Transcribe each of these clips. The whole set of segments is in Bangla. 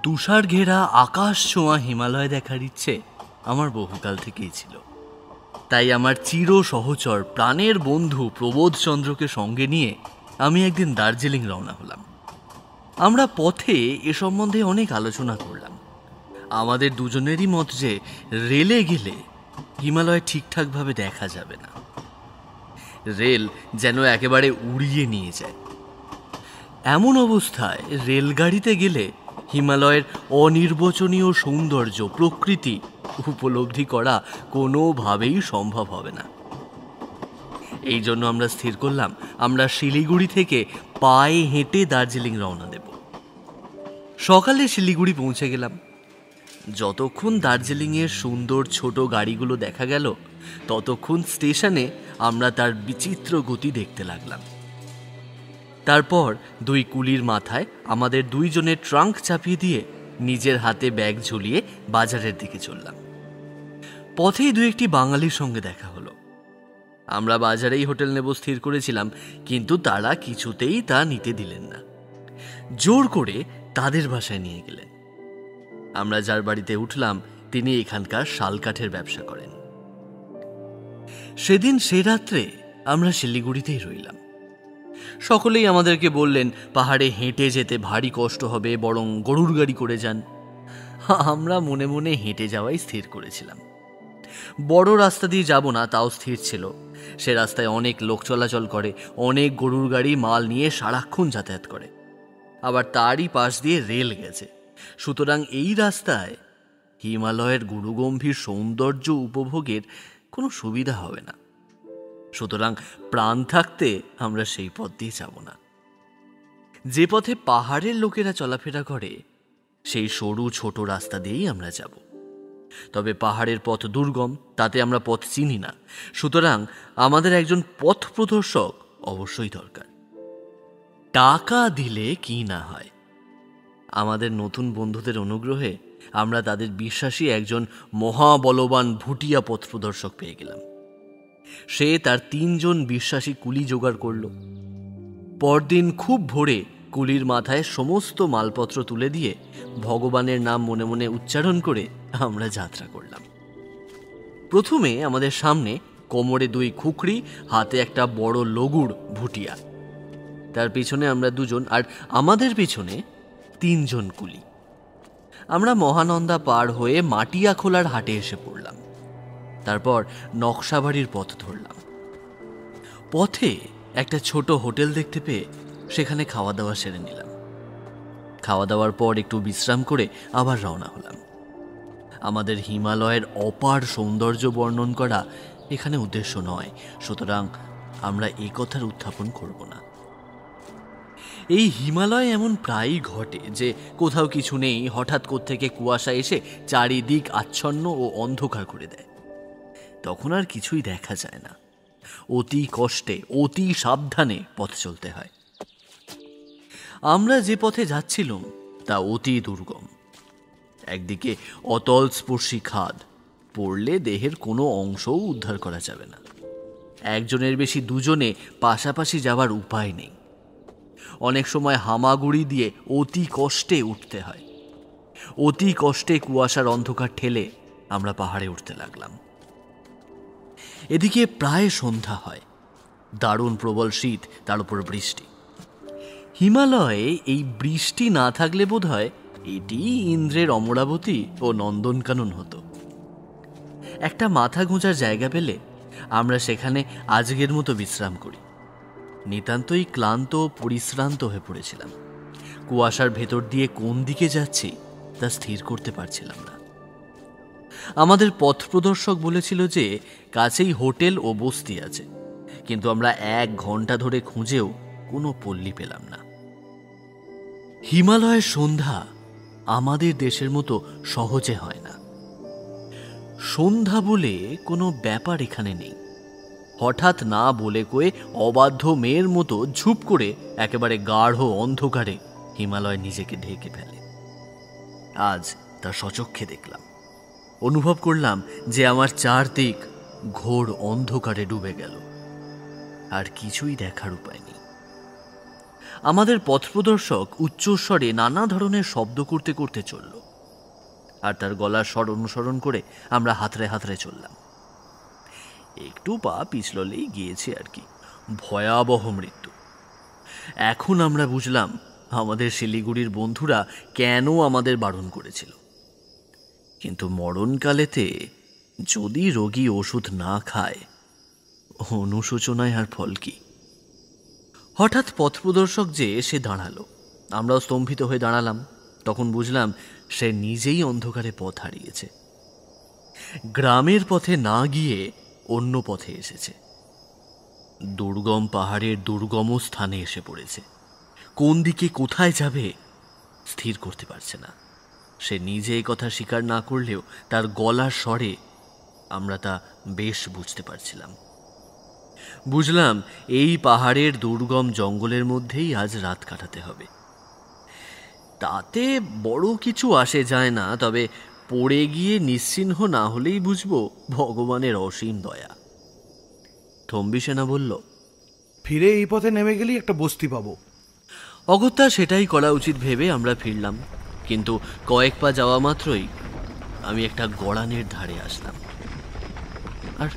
তুষার ঘেরা আকাশ ছোঁয়া হিমালয় দেখার ইচ্ছে আমার বহুকাল থেকেই ছিল। তাই আমার চির সহচর প্রাণের বন্ধু প্রবোধচন্দ্রকে সঙ্গে নিয়ে আমি একদিন দার্জিলিং রওনা হলাম। আমরা পথে এ সম্বন্ধে অনেক আলোচনা করলাম। আমাদের দুজনেরই মত যে রেলে গেলে হিমালয় ঠিকঠাকভাবে দেখা যাবে না, রেল যেন একেবারে উড়িয়ে নিয়ে যায়। এমন অবস্থায় রেলগাড়িতে গেলে হিমালয়ের অনির্বচনীয় সৌন্দর্য প্রকৃতি উপলব্ধি করা কোনোভাবেই সম্ভব হবে না। এই জন্য আমরা স্থির করলাম আমরা শিলিগুড়ি থেকে পায়ে হেঁটে দার্জিলিং রওনা দেব। সকালে শিলিগুড়ি পৌঁছে গেলাম। যতক্ষণ দার্জিলিংয়ের সুন্দর ছোট গাড়িগুলো দেখা গেল, ততক্ষণ স্টেশনে আমরা তার বিচিত্র গতি দেখতে লাগলাম। তারপর দুই কুলির মাথায় আমাদের দুইজনের ট্রাঙ্ক চাপিয়ে দিয়ে নিজের হাতে ব্যাগ ঝুলিয়ে বাজারের দিকে চললাম। পথেই দু একটি বাঙালির সঙ্গে দেখা হলো। আমরা বাজারেই হোটেল নেব স্থির করেছিলাম, কিন্তু তারা কিছুতেই তা নিতে দিলেন না। জোর করে তাদের বাসায় নিয়ে গেলেন। আমরা যার বাড়িতে উঠলাম তিনি এখানকার শালকাঠের ব্যবসা করেন। সেদিন সে রাত্রে আমরা শিলিগুড়িতেই রইলাম। সকলেই আমাদেরকে বললেন পাহাড়ে হেঁটে যেতে ভারী কষ্ট হবে, বরং গরুর গাড়ি করে যান। আমরা মনে মনে হেঁটে যাওয়াই স্থির করেছিলাম। বড় রাস্তা দিয়ে যাব না তাও স্থির ছিল। সে রাস্তায় অনেক লোক চলাচল করে, অনেক গরুর গাড়ি মাল নিয়ে সারাক্ষণ যাতায়াত করে, আবার তারই পাশ দিয়ে রেল গেছে। সুতরাং এই রাস্তায় হিমালয়ের গুরুগম্ভীর সৌন্দর্য উপভোগের কোনো সুবিধা হবে না। সুতরাং প্রাণ থাকতে আমরা সেই পথ দিয়ে যাব না। যে পথে পাহাড়ের লোকেরা চলাফেরা করে সেই সরু ছোট রাস্তা দিয়েই আমরা যাব। তবে পাহাড়ের পথ দুর্গম, তাতে আমরা পথ চিনি না। সুতরাং আমাদের একজন পথ প্রদর্শক অবশ্যই দরকার। টাকা দিলে কি না হয়। আমাদের নতুন বন্ধুদের অনুগ্রহে আমরা তাদের বিশ্বাসী একজন মহাবলবান ভুটিয়া পথ প্রদর্শক পেয়ে গেলাম। সে তার 3 জন বিশ্বাসী কুলি জোগাড় করল। পরদিন খুব ভোরে কুলির মাথায় সমস্ত মালপত্র তুলে দিয়ে ভগবানের নাম মনে মনে উচ্চারণ করে আমরা যাত্রা করলাম। প্রথমে আমাদের সামনে কোমরে 2 খুকরি, হাতে একটা বড় লগুড় ভুটিয়া, তার পিছনে আমরা 2 জন, আর আমাদের পিছনে 3 জন কুলি। আমরা মহানন্দা পার হয়ে মাটিয়া খোলার হাটে এসে পড়লাম। তারপর নকশাবাড়ির পথ ধরলাম। পথে একটা ছোট হোটেল দেখতে পেয়ে সেখানে খাওয়া দাওয়া সেরে নিলাম। খাওয়া দাওয়ার পর একটু বিশ্রাম করে আবার রওনা হলাম। আমাদের হিমালয়ের অপার সৌন্দর্য বর্ণন করা এখানে উদ্দেশ্য নয়, সুতরাং আমরা এই কথার উত্থাপন করব না। এই হিমালয় এমন প্রায়ই ঘটে যে কোথাও কিছু নেই, হঠাৎ কোত্থেকে কুয়াশা এসে চারিদিক আচ্ছন্ন ও অন্ধকার করে দেয়। তখন আর কিছুই দেখা যায় না। অতি কষ্টে অতি সাবধানে পথ চলতে হয়। আমরা যে পথে যাচ্ছিলাম তা অতি দুর্গম। একদিকে অতল স্পর্শী খাদ, পড়লে দেহের কোনো অংশও উদ্ধার করা যাবে না। একজনের বেশি 2 জনে পাশাপাশি যাওয়ার উপায় নেই। অনেক সময় হামাগুড়ি দিয়ে অতি কষ্টে উঠতে হয়। অতি কষ্টে কুয়াশার অন্ধকার ঠেলে আমরা পাহাড়ে উঠতে লাগলাম। এদিকে প্রায় সন্ধ্যা হয়। দারুণ প্রবল শীত, তার উপর বৃষ্টি। হিমালয়ে এই বৃষ্টি না থাকলে বোধহয় এটি ইন্দ্রের অমরাবতী ও নন্দনকানন হতো। একটা মাথা গোঁজার জায়গা পেলে আমরা সেখানে আজকের মতো বিশ্রাম করি। নিতান্তই ক্লান্ত পরিশ্রান্ত হয়ে পড়েছিলাম। কুয়াশার ভেতর দিয়ে কোন দিকে যাচ্ছি তা স্থির করতে পারছিলাম না। আমাদের পথ প্রদর্শক বলেছিল যে কাছেই হোটেল ও বস্তি আছে, কিন্তু আমরা 1 ঘন্টা ধরে খুঁজেও কোনো পল্লী পেলাম না। হিমালয়ের সন্ধ্যা আমাদের দেশের মতো সহজে হয় না। সন্ধ্যা বলে কোনো ব্যাপার এখানে নেই। হঠাৎ না বলে কয়ে অবাধ্য মেয়ের মতো ঝুপ করে একেবারে গাঢ় অন্ধকারে হিমালয় নিজেকে ঢেকে ফেলে। আজ তা সচক্ষে দেখলাম। অনুভব করলাম যে আমার চারদিক ঘোর অন্ধকারে ডুবে গেল, আর কিছুই দেখার উপায় নেই। আমাদের পথপ্রদর্শক উচ্চস্বরে নানা ধরনের শব্দ করতে করতে চলল, আর তার গলার স্বর অনুসরণ করে আমরা হাতড়ে হাতড়ে চললাম। একটু পা পিছলেই গিয়েছে আর কি, ভয়াবহ মৃত্যু। এখন আমরা বুঝলাম আমাদের শিলিগুড়ির বন্ধুরা কেন আমাদের বারণ করেছিল। কিন্তু মরণকালেতে যদি রোগী ওষুধ না খায়, অনুশোচনায় আর ফল কি? হঠাৎ পথপ্রদর্শক যে এসে দাঁড়ালো, আমরাও স্তম্ভিত হয়ে দাঁড়ালাম। তখন বুঝলাম সে নিজেই অন্ধকারে পথ হারিয়েছে, গ্রামের পথে না গিয়ে অন্য পথে এসেছে, দুর্গম পাহাড়ের দুর্গম স্থানে এসে পড়েছে। কোন দিকে কোথায় যাবে স্থির করতে পারছে না। সে নিজে এই কথা স্বীকার না করলেও তার গলার স্বরে আমরা তা বেশ বুঝতে পারছিলাম। বুঝলাম এই পাহাড়ের দুর্গম জঙ্গলের মধ্যেই আজ রাত কাটাতে হবে। তাতে বড় কিছু আসে যায় না, তবে পড়ে গিয়ে নিশ্চিহ্ন না হলেই বুঝবো ভগবানের অসীম দয়া। থম্বি সেনা বলল, ফিরে এই পথে নেমে গেলেই একটা বস্তি পাবো। অগত্যা সেটাই করা উচিত ভেবে আমরা ফিরলাম। কিন্তু কয়েক পা যাওয়া মাত্রই আমি একটা গড়ানের ধারে আসলাম, আর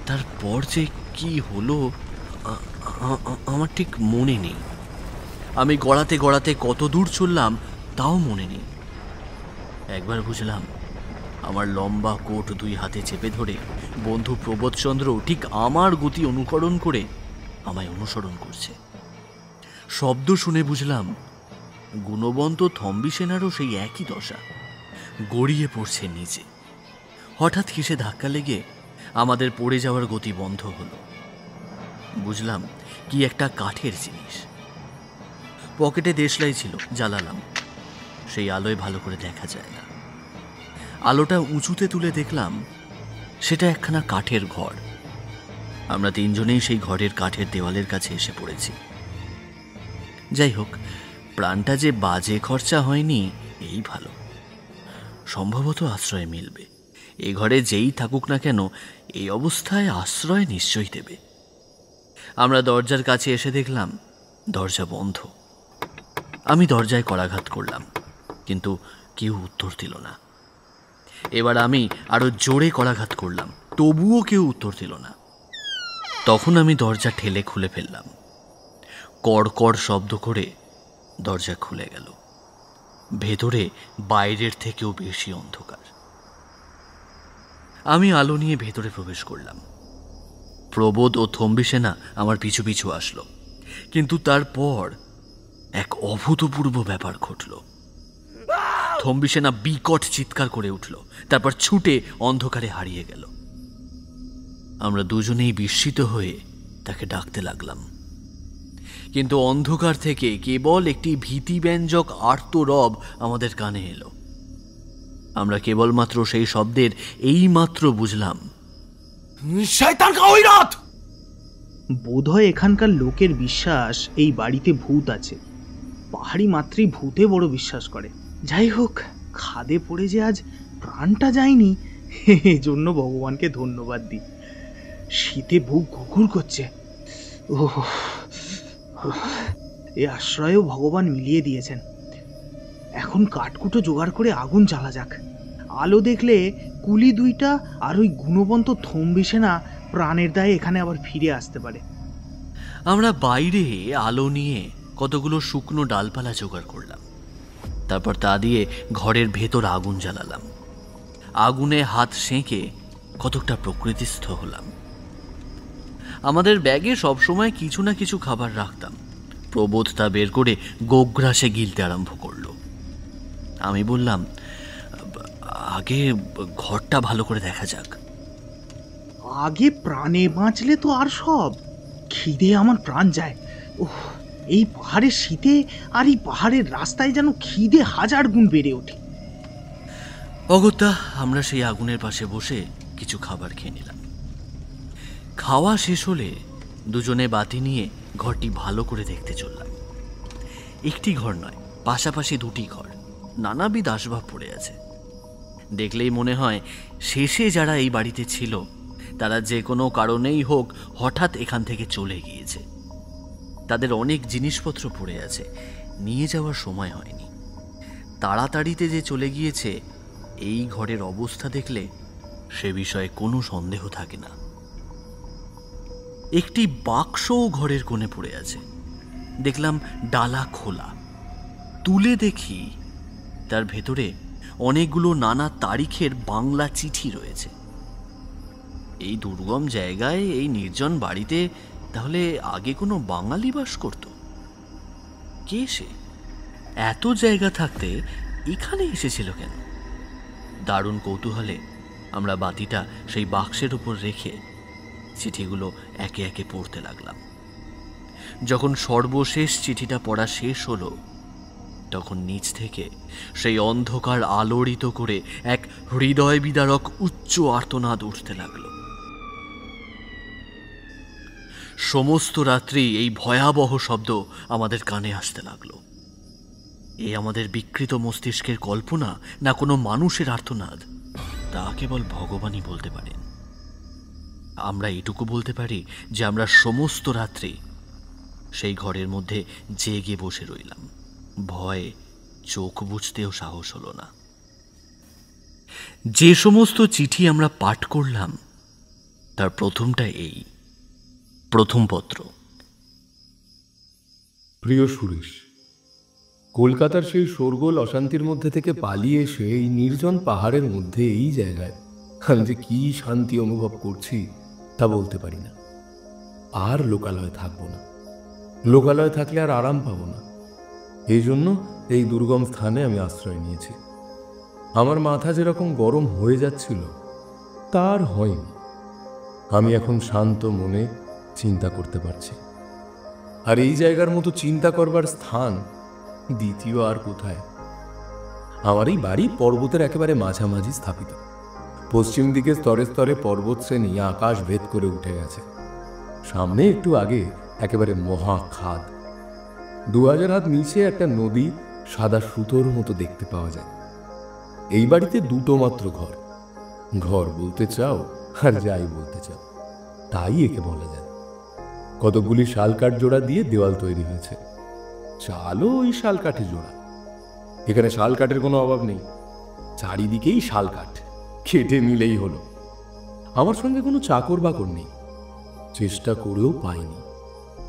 তারপর যে কি হলো আমার ঠিক মনে নেই। আমি গড়াতে গড়াতে কত দূর চললাম তাও মনে নেই। একবার বুঝলাম আমার লম্বা কোট দুই হাতে চেপে ধরে বন্ধু প্রবোধচন্দ্র ঠিক আমার গতি অনুকরণ করে আমায় অনুসরণ করছে। শব্দ শুনে বুঝলাম গুণবন্ত থম্বি সেনারও সেই একই দশা, গড়িয়ে পড়ছে নিচে। হঠাৎ কিসে ধাক্কা লেগে আমাদের পড়ে যাওয়ার গতি বন্ধ হলো। বুঝলাম কি একটা কাঠের জিনিস। পকেটে দেশলাই ছিল, জ্বালালাম। সেই আলোয় ভালো করে দেখা যায় না। আলোটা উঁচুতে তুলে দেখলাম সেটা একখানা কাঠের ঘর। আমরা তিনজনেই সেই ঘরের কাঠের দেওয়ালের কাছে এসে পড়েছি। যাই হোক, প্রাণটা যে বাজে খরচা হয়নি এই ভালো। সম্ভবত আশ্রয় মিলবে। এ ঘরে যেই থাকুক না কেন এই অবস্থায় আশ্রয় নিশ্চয়ই দেবে। আমরা দরজার কাছে এসে দেখলাম দরজা বন্ধ। আমি দরজায় করাঘাত করলাম, কিন্তু কেউ উত্তর দিল না। এবার আমি আরো জোরে করাঘাত করলাম, তবুও কেউ উত্তর দিল না। তখন আমি দরজা ঠেলে খুলে ফেললাম। কড়কড় শব্দ করে দরজা খুলে গেল। ভেতরে বাইরের থেকেও বেশি অন্ধকার। আমি আলো নিয়ে ভেতরে প্রবেশ করলাম। প্রবোধ ও থম্বি সেনা আমার পিছু পিছু আসলো, কিন্তু তারপর এক অভূতপূর্ব ব্যাপার ঘটল। থম্বি সেনা বিকট চিৎকার করে উঠল, তারপর ছুটে অন্ধকারে হারিয়ে গেল। আমরা দুজনেই বিস্মিত হয়ে তাকে ডাকতে লাগলাম, কিন্তু অন্ধকার থেকে কেবল একটি ভীতিব্যঞ্জক আর্তরব আমাদের কানে এলো। আমরা কেবলমাত্র সেই শব্দের এই মাত্র বুঝলাম, শয়তান কা ওইরাত। বোধহয় এখানকার লোকের বিশ্বাস এই বাড়িতে ভূত আছে। পাহাড়ি মাত্রই ভূতে বড় বিশ্বাস করে। যাই হোক, খাদে পড়ে যে আজ প্রাণটা যায়নি, এজন্য ভগবানকে ধন্যবাদ দিই। শীতে বুক ঘুরঘুর করছে। ওহ, এ আশ্রয়ও ভগবান মিলিয়ে দিয়েছেন। এখন কাঠকুটো জোগাড় করে আগুন জ্বালা যাক। আলো দেখলে কুলি দুইটা আর ওই গুণবন্ত থম্বি সেনা প্রাণের দায়ে এখানে আবার ফিরে আসতে পারে। আমরা বাইরে আলো নিয়ে কতগুলো শুকনো ডালপালা জোগাড় করলাম। তারপর তা দিয়ে ঘরের ভেতর আগুন জ্বালালাম। আগুনে হাত সেঁকে কতকটা প্রকৃতিস্থ হলাম। আমাদের ব্যাগে সবসময় কিছু না কিছু খাবার রাখতাম। প্রবোধ তা বের করে গোগ্রাসে গিলতে আরম্ভ করলো। আমি বললাম, আগে ঘরটা ভালো করে দেখা যাক। আগে প্রাণে বাঁচলে তো আর সব। খিদে আমার প্রাণ যায়। ওহ, এই পাহাড়ের শীতে আর এই পাহাড়ের রাস্তায় যেন খিদে 1000 গুণ বেড়ে ওঠে। অগত্যা আমরা সেই আগুনের পাশে বসে কিছু খাবার খেয়ে নিলাম। খাওয়া শেষ হলে দুজনে বাতি নিয়ে ঘরটি ভালো করে দেখতে চললাম। একটি ঘর নয়, পাশাপাশি দুটি ঘর, নানাবিধ আসবাব পড়ে আছে। দেখলেই মনে হয় শেষে যারা এই বাড়িতে ছিল তারা যে কোনো কারণেই হোক হঠাৎ এখান থেকে চলে গিয়েছে। তাদের অনেক জিনিসপত্র পড়ে আছে, নিয়ে যাওয়ার সময় হয়নি। তাড়াতাড়িতে যে চলে গিয়েছে, এই ঘরের অবস্থা দেখলে সে বিষয়ে কোনো সন্দেহ থাকে না। একটি বাক্সও ঘরের কোণে পড়ে আছে। দেখলাম ডালা খোলা। তুলে দেখি তার ভেতরে অনেকগুলো নানা তারিখের বাংলা চিঠি রয়েছে। এই দুর্গম জায়গায়, এই নির্জন বাড়িতে তাহলে আগে কোনো বাঙালি বাস করত? কে সে? এত জায়গা থাকতে এখানে এসেছিল কেন? দারুণ কৌতূহলে আমরা বাতিটা সেই বাক্সের উপর রেখে চিঠিগুলো একে একে পড়তে লাগলাম। যখন সর্বশেষ চিঠিটা পড়া শেষ হলো, তখন নিচ থেকে সেই অন্ধকার আলোড়িত করে এক হৃদয় বিদারক উচ্চ আর্তনাদ উঠতে লাগলো। সমস্ত রাত্রি এই ভয়াবহ শব্দ আমাদের কানে আসতে লাগলো। এ আমাদের বিকৃত মস্তিষ্কের কল্পনা, না কোনো মানুষের আর্তনাদ, তা কেবল ভগবানই বলতে পারেন। আমরা এটুকু বলতে পারি যে আমরা সমস্ত রাত্রি সেই ঘরের মধ্যে জেগে বসে রইলাম। ভয়ে চোখ বুজতেও সাহস হলো না। যে সমস্ত চিঠি আমরা পাঠ করলাম, তার প্রথমটা এই। প্রথম পত্র। প্রিয় সুরেশ, কলকাতার সেই শোরগোল অশান্তির মধ্যে থেকে পালিয়ে এসে এই নির্জন পাহাড়ের মধ্যে এই জায়গায় আমি যে কি শান্তি অনুভব করছি তা বলতে পারি না। আর লোকালয়ে থাকবো না। লোকালয়ে থাকলে আর আরাম পাবো না। এই জন্য এই দুর্গম স্থানে আমি আশ্রয় নিয়েছি। আমার মাথা যেরকম গরম হয়ে যাচ্ছিল, তার হয়নি। আমি এখন শান্ত মনে চিন্তা করতে পারছি। আর এই জায়গার মতো চিন্তা করবার স্থান দ্বিতীয় আর কোথায়? আমার এই বাড়ি পর্বতের একেবারে মাঝামাঝি স্থাপিত। পশ্চিম দিকে স্তরে স্তরে পর্বত শ্রেণী আকাশ ভেদ করে উঠে গেছে। সামনে একটু আগে একেবারে মহা খাদ। 2000 হাত নিচে একটা নদী সাদা সুতোর মতো দেখতে পাওয়া যায়। এই বাড়িতে দুটো মাত্র ঘর। ঘর বলতে চাও আর যাই বলতে চাও, তাই একে বলা যায়। কতগুলি শালকাঠ জোড়া দিয়ে দেওয়াল তৈরি হয়েছে। চালও ওই শালকাঠে জোড়া। এখানে শালকাঠের কোনো অভাব নেই। চারিদিকেই শালকাঠ, কেটে নিলেই হলো। আমার সঙ্গে কোনো চাকর বাকর নেই, চেষ্টা করেও পাইনি।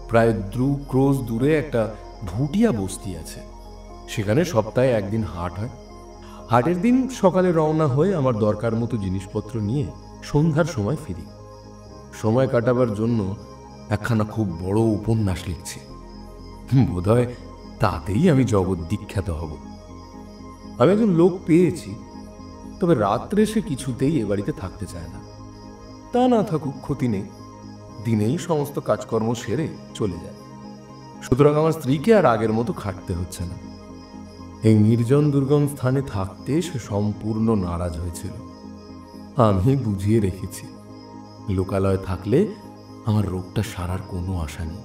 প্রায় 2 ক্রোশ দূরে একটা ভুটিয়া বস্তি আছে। সেখানে সপ্তাহে একদিন হাট হয়। হাটের দিন সকালে রওনা হয়ে আমার দরকার মতো জিনিসপত্র নিয়ে সন্ধ্যার সময় ফিরি। সময় কাটাবার জন্য একখানা খুব বড় উপন্যাস লিখছি। বোধহয় তাতেই আমি জগৎ বিখ্যাত হব। আমি একজন লোক পেয়েছি, তবে রাত্রে সে কিছুতেই এ বাড়িতে থাকতে চায় না। তা না থাকুক, ক্ষতি নেই। দিনেই সমস্ত কাজকর্ম সেরে চলে যায়। সুতরাং আমার স্ত্রীকে আর আগের মতো খাটতে হচ্ছে না। এই নির্জন দুর্গম স্থানে থাকতে সে সম্পূর্ণ নারাজ হয়েছিল। আমি বুঝিয়ে রেখেছি, লোকালয়ে থাকলে আমার রোগটা সারার কোনো আশা নেই।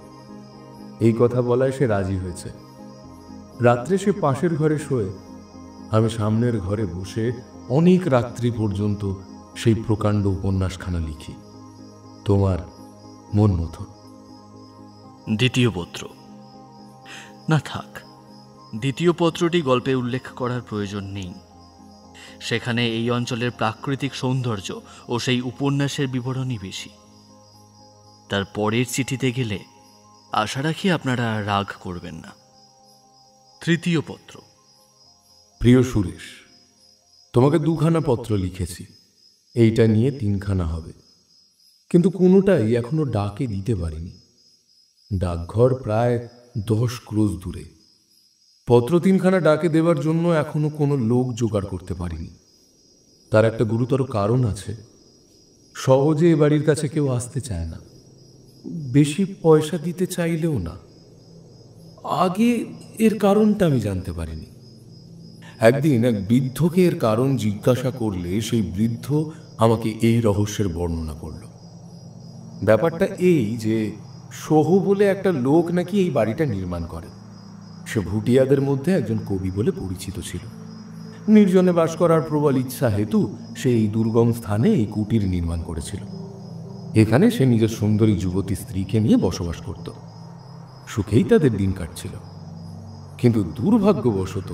এই কথা বলায় সে রাজি হয়েছে। রাত্রে সে পাশের ঘরে শোয়, আমি সামনের ঘরে বসে অনেক রাত্রি পর্যন্ত সেই প্রকাণ্ড উপন্যাসখানা লিখি। তোমার মন মতো। দ্বিতীয় পত্র। না থাক, দ্বিতীয় পত্রটি গল্পে উল্লেখ করার প্রয়োজন নেই। সেখানে এই অঞ্চলের প্রাকৃতিক সৌন্দর্য ও সেই উপন্যাসের বিবরণই বেশি। তার পরের চিঠিতে গেলে আশা রাখি আপনারা রাগ করবেন না। তৃতীয় পত্র। প্রিয় সুরেশ, তোমাকে 2খানা পত্র লিখেছি। এইটা নিয়ে 3খানা হবে, কিন্তু কোনোটাই এখনো ডাকে দিতে পারিনি। ডাকঘর প্রায় 10 ক্রোশ দূরে। পত্র 3খানা ডাকে দেবার জন্য এখনো কোনো লোক জোগাড় করতে পারিনি। তার একটা গুরুতর কারণ আছে। সহজে এ বাড়ির কাছে কেউ আসতে চায় না, বেশি পয়সা দিতে চাইলেও না। আগে এর কারণটা আমি জানতে পারিনি। একদিন এক বৃদ্ধকে এর কারণ জিজ্ঞাসা করলে সেই বৃদ্ধ আমাকে এই রহস্যের বর্ণনা করল। ব্যাপারটা এই যে সোহ বলে একটা লোক নাকি এই বাড়িটা নির্মাণ করে। সে ভুটিয়াদের মধ্যে একজন কবি বলে পরিচিত ছিল। নির্জনে বাস করার প্রবল ইচ্ছা হেতু সে এই দুর্গম স্থানে এই কুটির নির্মাণ করেছিল। এখানে সে নিজের সুন্দরী যুবতী স্ত্রীকে নিয়ে বসবাস করত। সুখেই তাদের দিন কাটছিল। কিন্তু দুর্ভাগ্যবশত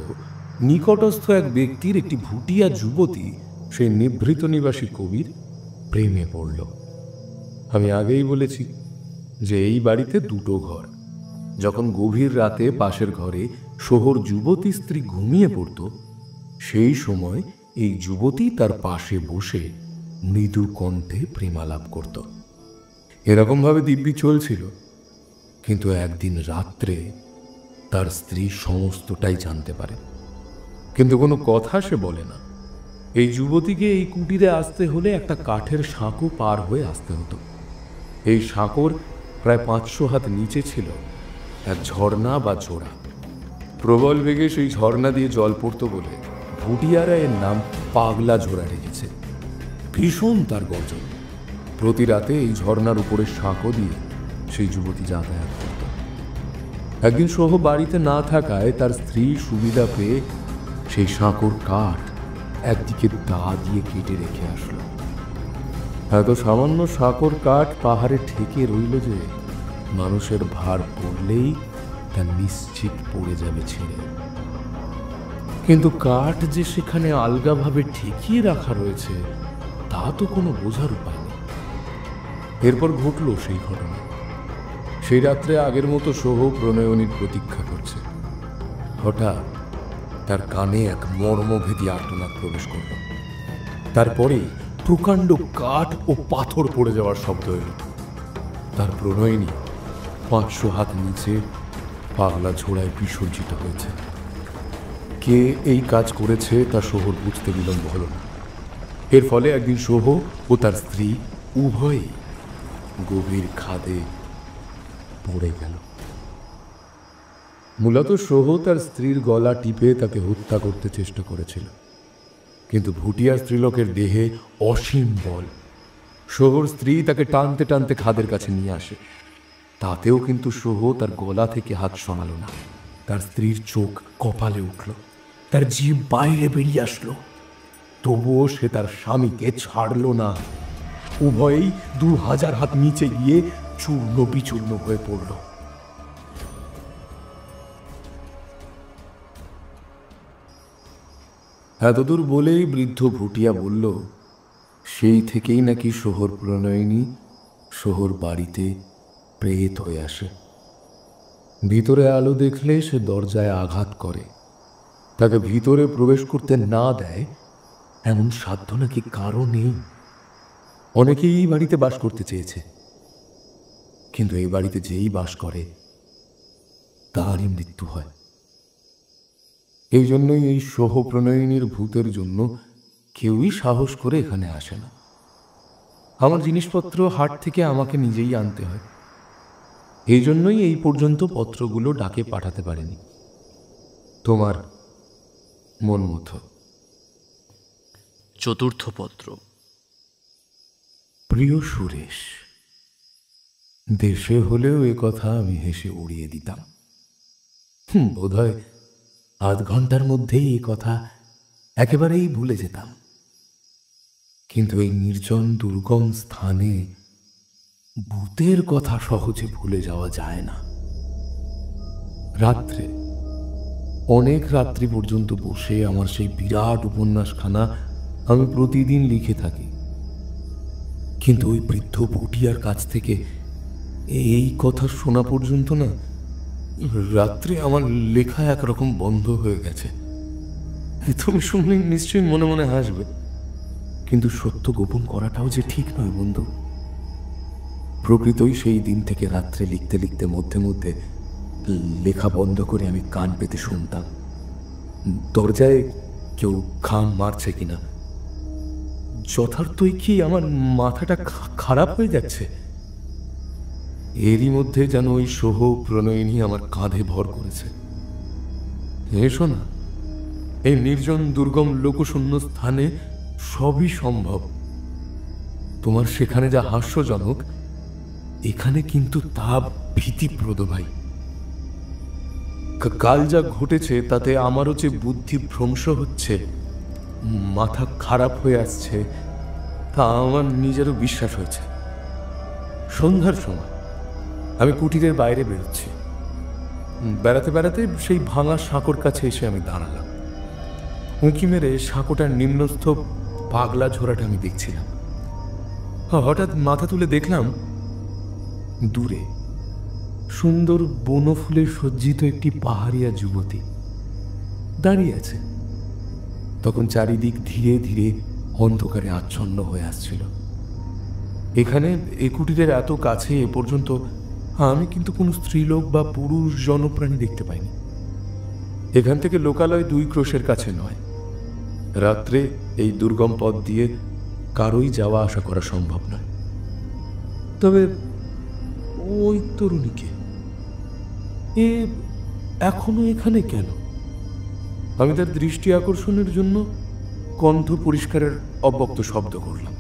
নিকটস্থ এক ব্যক্তির একটি ভুটিয়া যুবতী সেই নিভৃত নিবাসী কবির প্রেমে পড়ল। আমি আগেই বলেছি যে এই বাড়িতে দুটো ঘর। যখন গভীর রাতে পাশের ঘরে শহর যুবতী স্ত্রী ঘুমিয়ে পড়ত, সেই সময় এই যুবতী তার পাশে বসে মৃদু কণ্ঠে প্রেমালাপ করত। এরকমভাবে দিব্যি চলছিল। কিন্তু একদিন রাত্রে তার স্ত্রী সমস্তটাই জানতে পারে, কিন্তু কোনো কথা সে বলে না। এই যুবতীকে এই কুটিরে আসতে হলে একটা কাঠের সাঁকো পার হয়ে আসতে হতো। এই সাঁকোর প্রায় 500 হাত নিচে ছিল এক ঝর্ণা বা ঝোড়া। প্রবল বেগে সেই ঝর্ণা দিয়ে জল পড়তো বলে ভুটিয়ারা এর নাম পাগলা ঝোড়া রেখেছে। ভীষণ তার গর্জন। প্রতি রাতে এই ঝর্ণার উপরে সাঁকো দিয়ে সেই যুবতী যাতায়াত করত। একদিন সহ বাড়িতে না থাকায় তার স্ত্রী সুবিধা পেয়ে সেই সাঁকোর কাঠ একদিকে দা দিয়ে কেটে রেখে আসলো। এত সামান্য সাঁকোর কাঠ পাহাড়ে ঠেকে রইল যে মানুষের ভার পড়লেই তা নিশ্চিত পড়ে যাবে ছেড়ে। কিন্তু কাঠ যে সেখানে আলগাভাবে ঠেকিয়ে রাখা রয়েছে তা তো কোনো বোঝার উপায় নেই। এরপর ঘটল সেই ঘটনা। সেই রাত্রে আগের মতো সহ প্রণয়নীর প্রতীক্ষা করছে। হঠাৎ তার কানে এক মর্মভেদী আর্তনাদ প্রবেশ করল। তারপরে প্রকাণ্ড কাঠ ও পাথর পড়ে যাওয়ার শব্দ এল। তার প্রণয়নী 500 হাত নিচে পাগলা ঝোড়ায় বিসর্জিত হয়েছে। কে এই কাজ করেছে তা শহর বুঝতে বিলম্ব হল না। এর ফলে একদিন সোহ ও তার স্ত্রী উভয়ই গভীর খাদে পড়ে গেল। মূলত সোহ তার স্ত্রীর গলা টিপে তাকে হত্যা করতে চেষ্টা করেছিল, কিন্তু ভুটিয়া স্ত্রীলোকের দেহে অসীম বল। সোহর স্ত্রী তাকে টানতে টানতে খাদের কাছে নিয়ে আসে। তাতেও কিন্তু সোহ তার গলা থেকে হাত সরালো না। তার স্ত্রীর চোখ কপালে উঠল, তার জিভ বাইরে বেরিয়ে আসলো। তবুও সে তার স্বামীকে ছাড়ল না। উভয়েই 2000 হাত নিচে গিয়ে চূর্ণ বিচূর্ণ হয়ে পড়ল। এতদূর বলেই বৃদ্ধ ভুটিয়া বলল, সেই থেকেই নাকি শহর প্রণয়িনী শহর বাড়িতে প্রেত হয়ে আসে। ভিতরে আলো দেখলে সে দরজায় আঘাত করে। তাকে ভিতরে প্রবেশ করতে না দেয় এমন সাধ্য নাকি কারো নেই। অনেকেই এই বাড়িতে বাস করতে চেয়েছে, কিন্তু এই বাড়িতে যেই বাস করে তারই মৃত্যু হয়। এই জন্যই এই সহ প্রণয়িনীর ভূতের জন্য কেউই সাহস করে এখানে আসে না। আমার জিনিসপত্র হাট থেকে আমাকে নিজেই আনতে হয়। এই জন্যই এই পর্যন্ত পত্রগুলো ডাকে পাঠাতে পারেনি। তোমার মন মতো। চতুর্থ পত্র। প্রিয় সুরেশ, দেশে হলেও এ কথা আমি হেসে উড়িয়ে দিতাম। বোধহয় আধ ঘন্টার মধ্যেই এই কথা একেবারেই ভুলে যেতাম। কিন্তু এই নির্জন দুর্গম স্থানে ভূতের কথা সহজে ভুলে যাওয়া যায় না। রাত্রে অনেক রাত্রি পর্যন্ত বসে আমার সেই বিরাট উপন্যাসখানা আমি প্রতিদিন লিখে থাকি। কিন্তু ওই বৃদ্ধ ভুটিয়ার কাছ থেকে এই কথা শোনা পর্যন্ত না, রাত্রে আমার লেখা একরকম বন্ধ হয়ে গেছে। তুমি শুনলে নিশ্চয়ই মনে মনে হাসবে, কিন্তু সত্য গোপন করাটাও যে ঠিক নয় বন্ধু। প্রকৃতই সেই দিন থেকে রাত্রে লিখতে লিখতে মধ্যে মধ্যে লেখা বন্ধ করে আমি কান পেতে শুনতাম দরজায় কেউ খাম মারছে কিনা। যথার্থই কি আমার মাথাটা খারাপ হয়ে যাচ্ছে? এরই মধ্যে যেন ওই সহ প্রণয়িনী আমার কাঁধে ভর করেছে। এসো না, এই নির্জন দুর্গম লোকশূন্য স্থানে সবই সম্ভব। তোমার সেখানে যা হাস্যজনক, এখানে কিন্তু তা ভীতিপ্রদ ভাই। কাল যা ঘটেছে তাতে আমারও যে বুদ্ধি ভ্রংশ হচ্ছে, মাথা খারাপ হয়ে আসছে, তা আমার নিজেরও বিশ্বাস হয়েছে। সন্ধ্যার সময় আমি কুটিরের বাইরে বেরোচ্ছি। বেড়াতে বেড়াতে সেই ভাঙা সাঁকোর কাছে এসে আমি দাঁড়ালাম। উঁকি মেরে সাঁকোটার নিম্নস্থ পাগলা ঝোড়াটা আমি দেখছিলাম। হঠাৎ মাথা তুলে দেখলাম দূরে সুন্দর বনফুলে সজ্জিত একটি পাহাড়িয়া যুবতী দাঁড়িয়ে আছে। তখন চারিদিক ধীরে ধীরে অন্ধকারে আচ্ছন্ন হয়ে আসছিল। এখানে এ কুটিরের এত কাছে এ পর্যন্ত আমি কিন্তু কোনো স্ত্রীলোক বা পুরুষ জনপ্রাণী দেখতে পাইনি। এখান থেকে লোকালয় 2 ক্রোশের কাছে নয়। রাত্রে এই দুর্গম পথ দিয়ে কারোই যাওয়া আসা করা সম্ভব নয়। তবে ওই তরুণীকে এ এখনো এখানে কেন? আমি তার দৃষ্টি আকর্ষণের জন্য কণ্ঠ পরিষ্কারের অব্যক্ত শব্দ করলাম।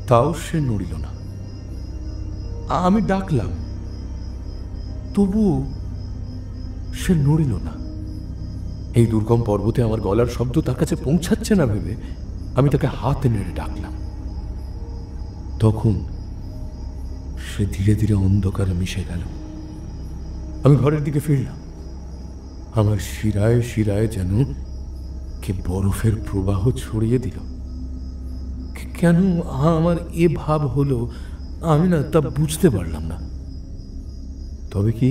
তাও সে নড়িল না। আমি ডাকলাম, তবুও সে নড়িল না। এই দুর্গম পর্বতে আমার গলার শব্দ তার কাছে পৌঁছাচ্ছে না ভেবে আমি তাকে হাতে নেড়ে ডাকলাম। তখন সে ধীরে ধীরে অন্ধকারে মিশে গেল। আমি ঘরের দিকে ফিরলাম। আমার শিরায় শিরায় যেন কে বরফের প্রবাহ ছড়িয়ে দিল। কেন আমার এ ভাব হলো আমি না তা বুঝতে পারলাম না। তবে কি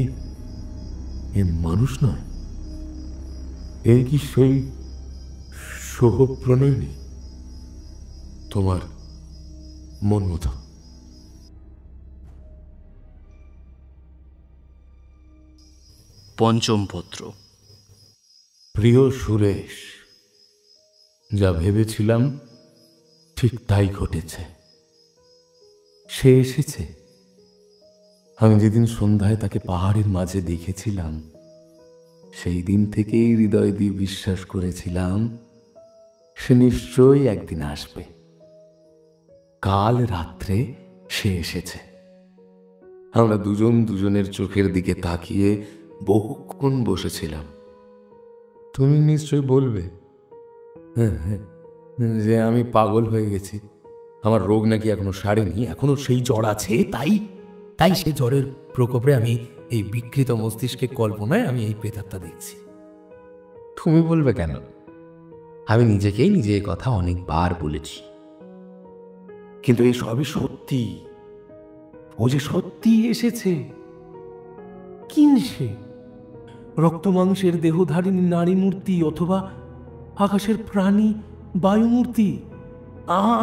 এ মানুষ নয়? এ কি সেই সোহপ্রণয়িনী, তোমার মন মতো? পঞ্চম পত্র। প্রিয় সুরেশ, যা ভেবেছিলাম ঠিক তাই ঘটেছে। সে এসেছে। আমি যেদিন সন্ধ্যায় তাকে পাহাড়ের মাঝে দেখেছিলাম সেই দিন থেকেই হৃদয় দিয়ে বিশ্বাস করেছিলাম সে নিশ্চয়ই একদিন আসবে। কাল রাত্রে সে এসেছে। আমরা দুজন দুজনের চোখের দিকে তাকিয়ে বহুক্ষণ বসেছিলাম। তুমি নিশ্চয় বলবে যে আমি পাগল হয়ে গেছি, আমার রোগ নাকি এখনো সারেনি, এখনো সেই জ্বর আছে, তাই তাই সে জ্বরের প্রকোপে আমি এই বিকৃত মস্তিষ্কের কল্পনায় আমি এই প্রেতাত্মা দেখছি। তুমি বলবে কেন? আমি নিজেকেই নিজে এই কথা অনেকবার বলেছি। কিন্তু এই সবই সত্যি। ও যে সত্যি এসেছে। কিন সে? রক্ত মাংসের দেহধারিণী নারী মূর্তি অথবা আকাশের প্রাণী বায়ুমূর্তি?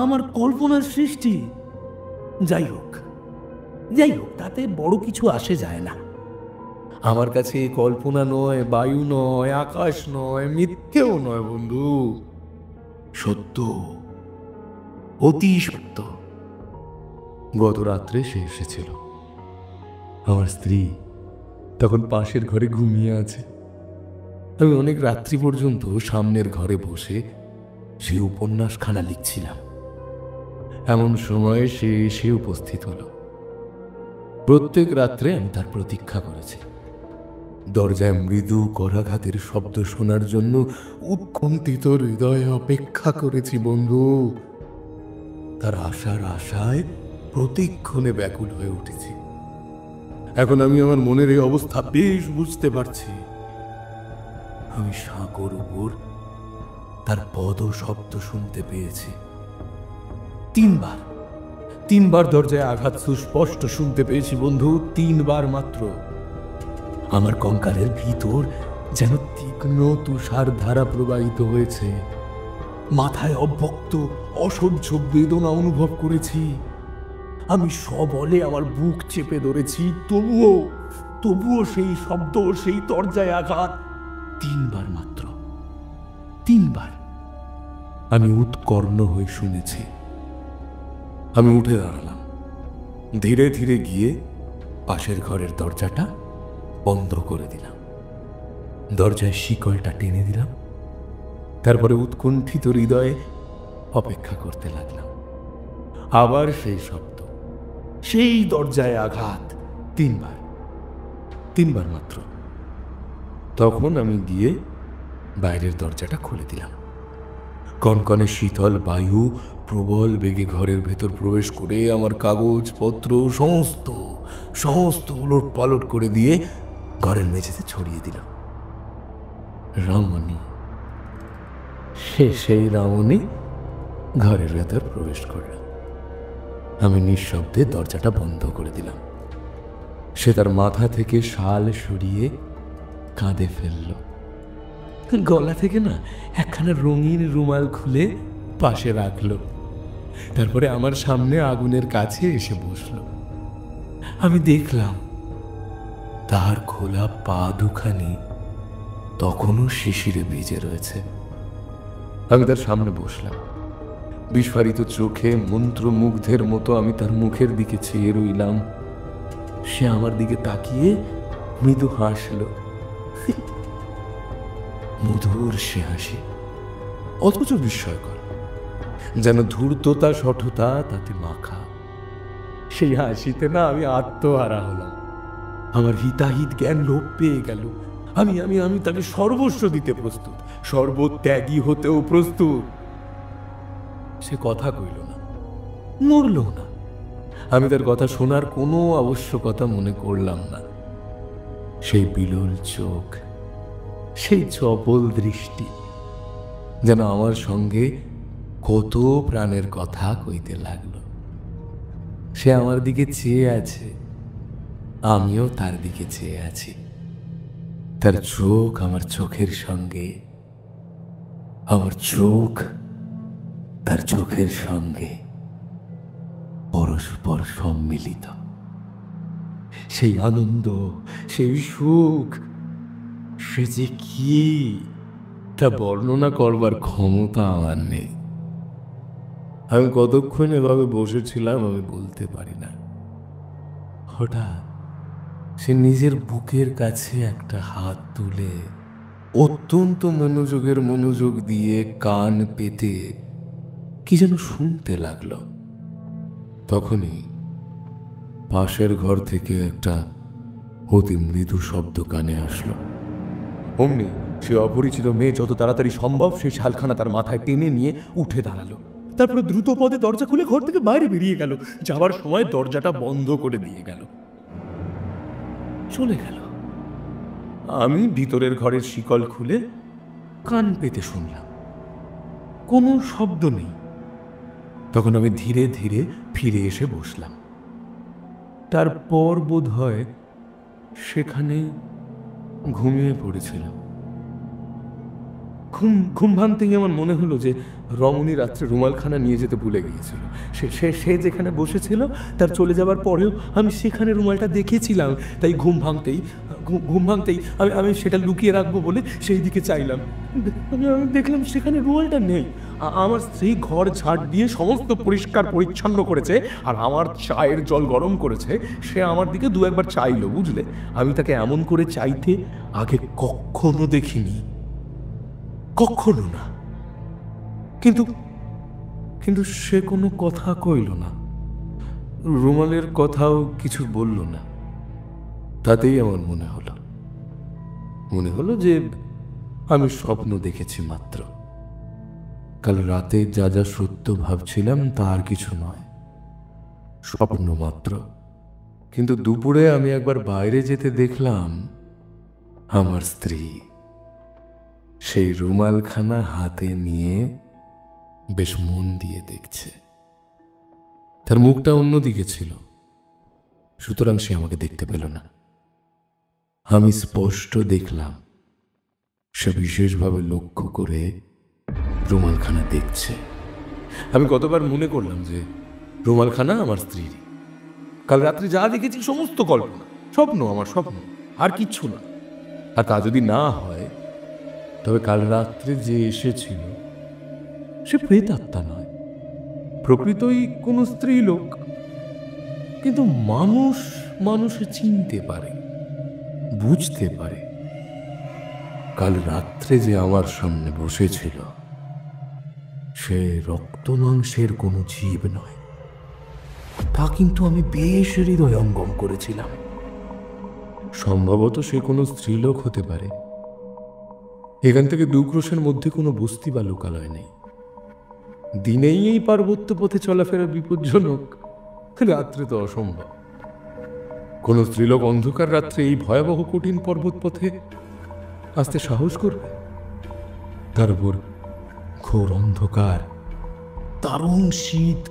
আমার কল্পনার সৃষ্টি? যাই হোক তাতে বড় কিছু আসে যায় না। আমার কাছে কল্পনা নয়, বায়ু নয়, আকাশ নয়, মিথ্যেও নয় বন্ধু, সত্য, অতি সত্য। গত রাত্রে সে এসেছিল। আমার স্ত্রী তখন পাশের ঘরে ঘুমিয়ে আছে। আমি অনেক রাত্রি পর্যন্ত সামনের ঘরে বসে সেই উপন্যাসখানা লিখছিলাম। এমন সময় সে এসে উপস্থিত হলো। প্রত্যেক রাত্রে আমি তার প্রতীক্ষা করেছি। দরজায় মৃদু করাঘাতের শব্দ শোনার জন্য উৎকণ্ঠিত হৃদয়ে অপেক্ষা করেছি বন্ধু। তার আশার আশায় প্রতিক্ষণে ব্যাকুল হয়ে উঠেছি। এখন আমি আমার মনের এই অবস্থা বেশ বুঝতে পারছি। আমি সাঁকোর উপর তার পদ শব্দ শুনতে পেয়েছি। 3 বার দরজায় আঘাত সুস্পষ্ট শুনতে পেয়েছি বন্ধু, 3 বার মাত্র। আমার কঙ্কালের ভিতর যেন তীক্ষ্ণ তুষার ধারা প্রবাহিত হয়েছে। মাথায় অব্যক্ত অসহ্য বেদনা অনুভব করেছি। আমি সবলে আমার বুক চেপে ধরেছি, তবুও সেই শব্দ, সেই দরজায় আঘাত 3 বার মাত্র। 3 বার আমি উৎকর্ণ হয়ে শুনেছি। আমি উঠে দাঁড়ালাম। ধীরে ধীরে গিয়ে পাশের ঘরের দরজাটা বন্ধ করে দিলাম। দরজায় শিকলটা টেনে দিলাম। তারপরে উৎকণ্ঠিত হৃদয়ে অপেক্ষা করতে লাগলাম। আবার সেই শব্দ, সেই দরজায় আঘাত 3 বার মাত্র। তখন আমি গিয়ে বাইরের দরজাটা খুলে দিলাম। কনকনে শীতল বায়ু প্রবল বেগে ঘরের ভেতর প্রবেশ করে আমার কাগজপত্র সমস্ত সমস্ত উলট পালট করে দিয়ে ঘরের মেঝেতে ছড়িয়ে দিল। রমণী, সেই রমণী ঘরের ভেতর প্রবেশ করল। আমি নিঃশব্দে দরজাটা বন্ধ করে দিলাম। সে তার মাথা থেকে শাল সরিয়ে কাঁধে ফেলল, গলা থেকে না একখানা রঙিন রুমাল খুলে পাশে রাখলো। তারপরে আমার সামনে আগুনের কাছে এসে বসল। আমি দেখলাম তার খোলা পা দুখানি তখনও শিশিরে ভিজে রয়েছে। আমি তার সামনে বসলাম, বিস্ফারিত চোখে মন্ত্রমুগ্ধের মতো আমি তার মুখের দিকে চেয়ে রইলাম। সে আমার দিকে তাকিয়ে মৃদু হাসল, মধুর সে হাসি, অথচ বিস্ময়কর, যেন ধূর্ততা সঠতা তাতে মাখা। সেই হাসিতে না আমি আত্মহারা হলাম। আমার হিতাহিত জ্ঞান লোপ পেয়ে গেল। আমি আমি আমি তাকে সর্বস্ব দিতে প্রস্তুত, সর্বত্যাগী হতেও প্রস্তুত। সে কথা কইল না, নড়ল না। আমি তার কথা শোনার কোনো আবশ্যকতা মনে করলাম না। সেই বিলল চোখ, সেই চপল দৃষ্টি যেন আমার সঙ্গে কত প্রাণের কথা কইতে লাগলো। সে আমার দিকে চেয়ে আছে, আমিও তার দিকে চেয়ে আছি। তার চোখ আমার চোখের সঙ্গে, আমার চোখ তার চোখের সঙ্গে পরস্পর সম্মিলিত। সেই আনন্দ, সেই সুখ, সে যে কি তা বর্ণনা করবার ক্ষমতা আমার নেই। আমি কতক্ষণ এভাবে বসেছিলাম আমি বলতে পারি না। হঠাৎ সে নিজের বুকের কাছে একটা হাত তুলে অত্যন্ত মনোযোগ দিয়ে কান পেতে কি যেন শুনতে লাগলো। তখনই পাশের ঘর থেকে একটা অতি মৃদু শব্দ কানে আসলো। অমনি সে অপরিচিত মেয়ে যত তাড়াতাড়ি সম্ভব সেই শালখানা তার মাথায় টেনে নিয়ে উঠে দাঁড়ালো। তারপরে দ্রুত পদে দরজা খুলে ঘর থেকে বাইরে বেরিয়ে গেল। যাবার সময় দরজাটা বন্ধ করে দিয়ে গেল, চলে গেল। আমি ভিতরের ঘরের শিকল খুলে কান পেতে শুনলাম, কোনো শব্দ নেই। তখন আমি ধীরে ধীরে ফিরে এসে বসলাম। তারপর বোধ হয় সেখানে ঘুমিয়ে পড়েছিলাম। ঘুম ভাঙতেই আমার মনে হলো যে রমণী রাত্রে রুমালখানা নিয়ে যেতে ভুলে গিয়েছিল। সে যেখানে বসেছিল তার চলে যাবার পরেও আমি সেখানে রুমালটা দেখেছিলাম। তাই ঘুম ভাঙতেই আমি সেটা লুকিয়ে রাখবো বলে সেই দিকে চাইলাম। আমি দেখলাম সেখানে রুমালটা নেই। আমার স্ত্রী ঘর ঝাড় দিয়ে সমস্ত পরিষ্কার পরিচ্ছন্ন করেছে আর আমার চায়ের জল গরম করেছে। সে আমার দিকে দু একবার চাইলো, বুঝলে। আমি তাকে এমন করে চাইতে আগে কখনো দেখিনি, কখনো না। কিন্তু সে কোনো কথা কইল না, রুমালের কথাও কিছু বলল না। তাতেই আমার মনে হলো যে আমি স্বপ্ন দেখেছি মাত্র। কাল রাতে যা যা সত্য ভাবছিলাম তা আর কিছু নয়, স্বপ্ন মাত্র। কিন্তু দুপুরে আমি একবার বাইরে যেতে দেখলাম আমার স্ত্রী সেই রুমালখানা হাতে নিয়ে বেশ মন দিয়ে দেখছে। তার মুখটা অন্যদিকে ছিল, সুতরাং সে আমাকে দেখতে পেল না। আমি স্পষ্ট দেখলাম সে বিশেষভাবে লক্ষ্য করে রুমালখানা দেখছে। আমি কতবার মনে করলাম যে রুমালখানা আমার স্ত্রীর। কাল রাত্রে যা দেখেছি সমস্ত কল্পনা, স্বপ্ন, আমার স্বপ্ন, আর কিচ্ছু না। আর তা যদি না হয় তবে কাল রাত্রে যে এসেছিল সে প্রেতাত্মা নয়, প্রকৃতই কোনো স্ত্রী লোক। কিন্তু মানুষে চিনতে পারে, বুঝতে পারে। কাল রাত্রে যে আমার সামনে বসেছিল সে রক্ত মাংসের কোনো জীব নয়, তা কিন্তু আমি বেশ হৃদয়ঙ্গম করেছিলাম। সম্ভবত সে কোনো স্ত্রীলোক হতে পারে। এখান থেকে 2 ক্রোশের মধ্যে কোনো বস্তি বা লোকালয় নেই। দিনেই এই পার্বত্য পথে চলাফেরা বিপজ্জনক, রাত্রে তো অসম্ভব। কোন স্ত্রীলোক অন্ধকার রাত্রে এই ভয়াবহ কঠিন পর্বত পথে আসতে সাহস করবে? তার উপর ঘোর অন্ধকার, দারুণ শীত।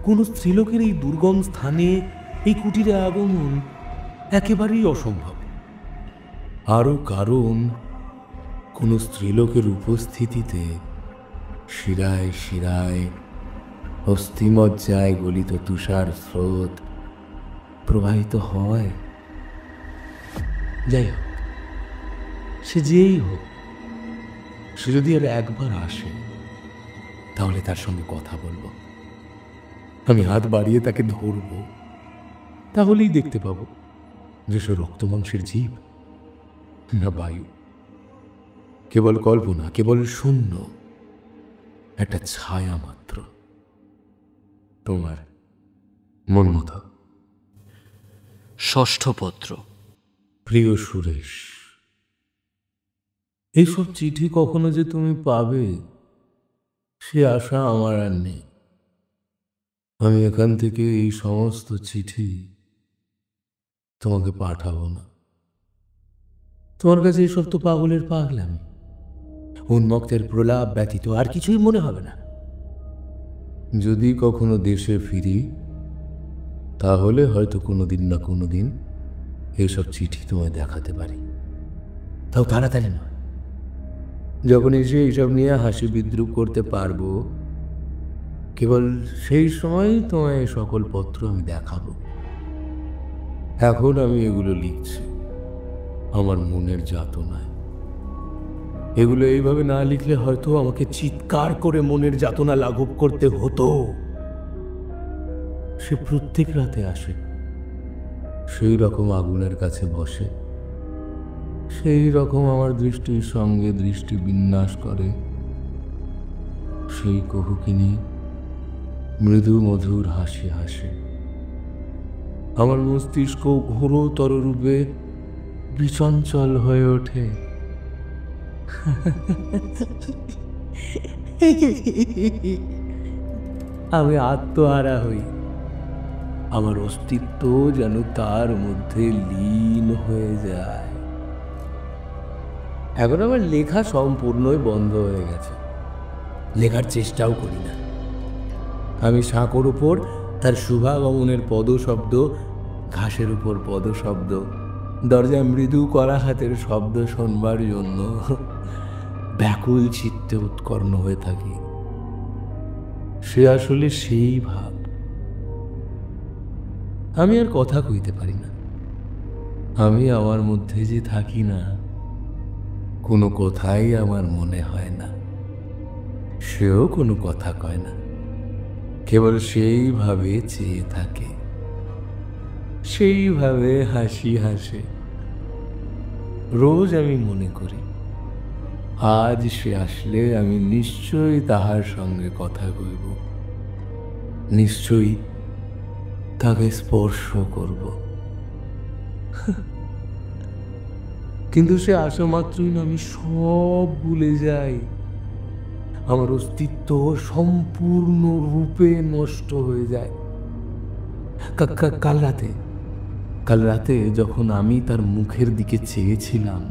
কোন স্ত্রীলোকের এই দুর্গম স্থানে এই কুটিরে আগমন একেবারেই অসম্ভব। আরো কারণ, কোন স্ত্রীলোকের উপস্থিতিতে শিরায় শিরায় অস্থিমজ্জায় গলিত তুষার স্রোত প্রবাহিত হয়। যাই হোক, সে যেই হোক, সে যদি আর একবার আসে তাহলে তার সঙ্গে কথা বলবো। আমি হাত বাড়িয়ে তাকে ধরব, তাহলেই দেখতে পাবো যে সে রক্ত মাংসের জীব না বায়ু, কেবল কল্পনা, কেবল শূন্য, একটা ছায়া মাত্র। তোমার মন মতো। ষষ্ঠ পত্র। প্রিয় সুরেশ, এইসব চিঠি কখনো যে তুমি পাবে সে আশা আমার আর নেই। আমি এখান থেকে এই সমস্ত চিঠি তোমাকে পাঠাবো না। তোমার কাছে এসব তো পাগলের পাগলামি, উন্মুক্তের প্রলাপ ব্যতীত আর কিছুই মনে হবে না। যদি কখনো দেশে ফিরি তাহলে হয়তো কোনোদিন না কোনোদিন এসব চিঠি তোমায় দেখাতে পারি, তাও তাড়াতাড়ি নয়। যখন এসে এইসব নিয়ে হাসি বিদ্রুপ করতে পারবো, কেবল সেই সময় তোমায় এই সকল পত্র আমি দেখাবো। এখন আমি এগুলো লিখছি আমার মনের যাতনায়। এগুলো এইভাবে না লিখলে হয়তো আমাকে চিৎকার করে মনের যাতনা লাঘব করতে হতো। সে প্রত্যেক রাতে আসে, সেই রকম আগুনের কাছে বসে, সেই রকম আমার দৃষ্টির সঙ্গে দৃষ্টি বিন্যাস করে। সেই কহুকিনী মৃদু মধুর হাসি হাসে। আমার মস্তিষ্ক ঘোরতর রূপে বিচঞ্চল হয়ে ওঠে। আমি আত্মহারা হই, আমার অস্তিত্ব যেন তার মধ্যে লীন হয়ে যায়। এখন আমার লেখা সম্পূর্ণই বন্ধ হয়ে গেছে, লেখার চেষ্টাও করি না। আমি সাঁকোর উপর তার শুভাগমনের পদশব্দ, ঘাসের উপর পদশব্দ, দরজায় মৃদু করা হাতের শব্দ শোনবার জন্য ব্যাকুল চিত্তে উৎকর্ণ হয়ে থাকি। সে আসলে সেই ভাব। আমি আর কথা কইতে পারি না। আমি আমার মধ্যে যে থাকি না, কোনো কথাই আমার মনে হয় না। সেও কোনো কথা কয় না, কেবল সেইভাবে চেয়ে থাকে, সেইভাবে হাসি হাসে। রোজ আমি মনে করি আজ সে আসলে আমি নিশ্চয়ই তাহার সঙ্গে কথা কইব, নিশ্চয়ই তাকে স্পর্শ করব। কিন্তু সে আসা মাত্রই না আমি সব ভুলে যাই। আমার অস্তিত্ব সম্পূর্ণ রূপে নষ্ট হয়ে যায়। কাল রাতে যখন আমি তার মুখের দিকে চেয়েছিলাম,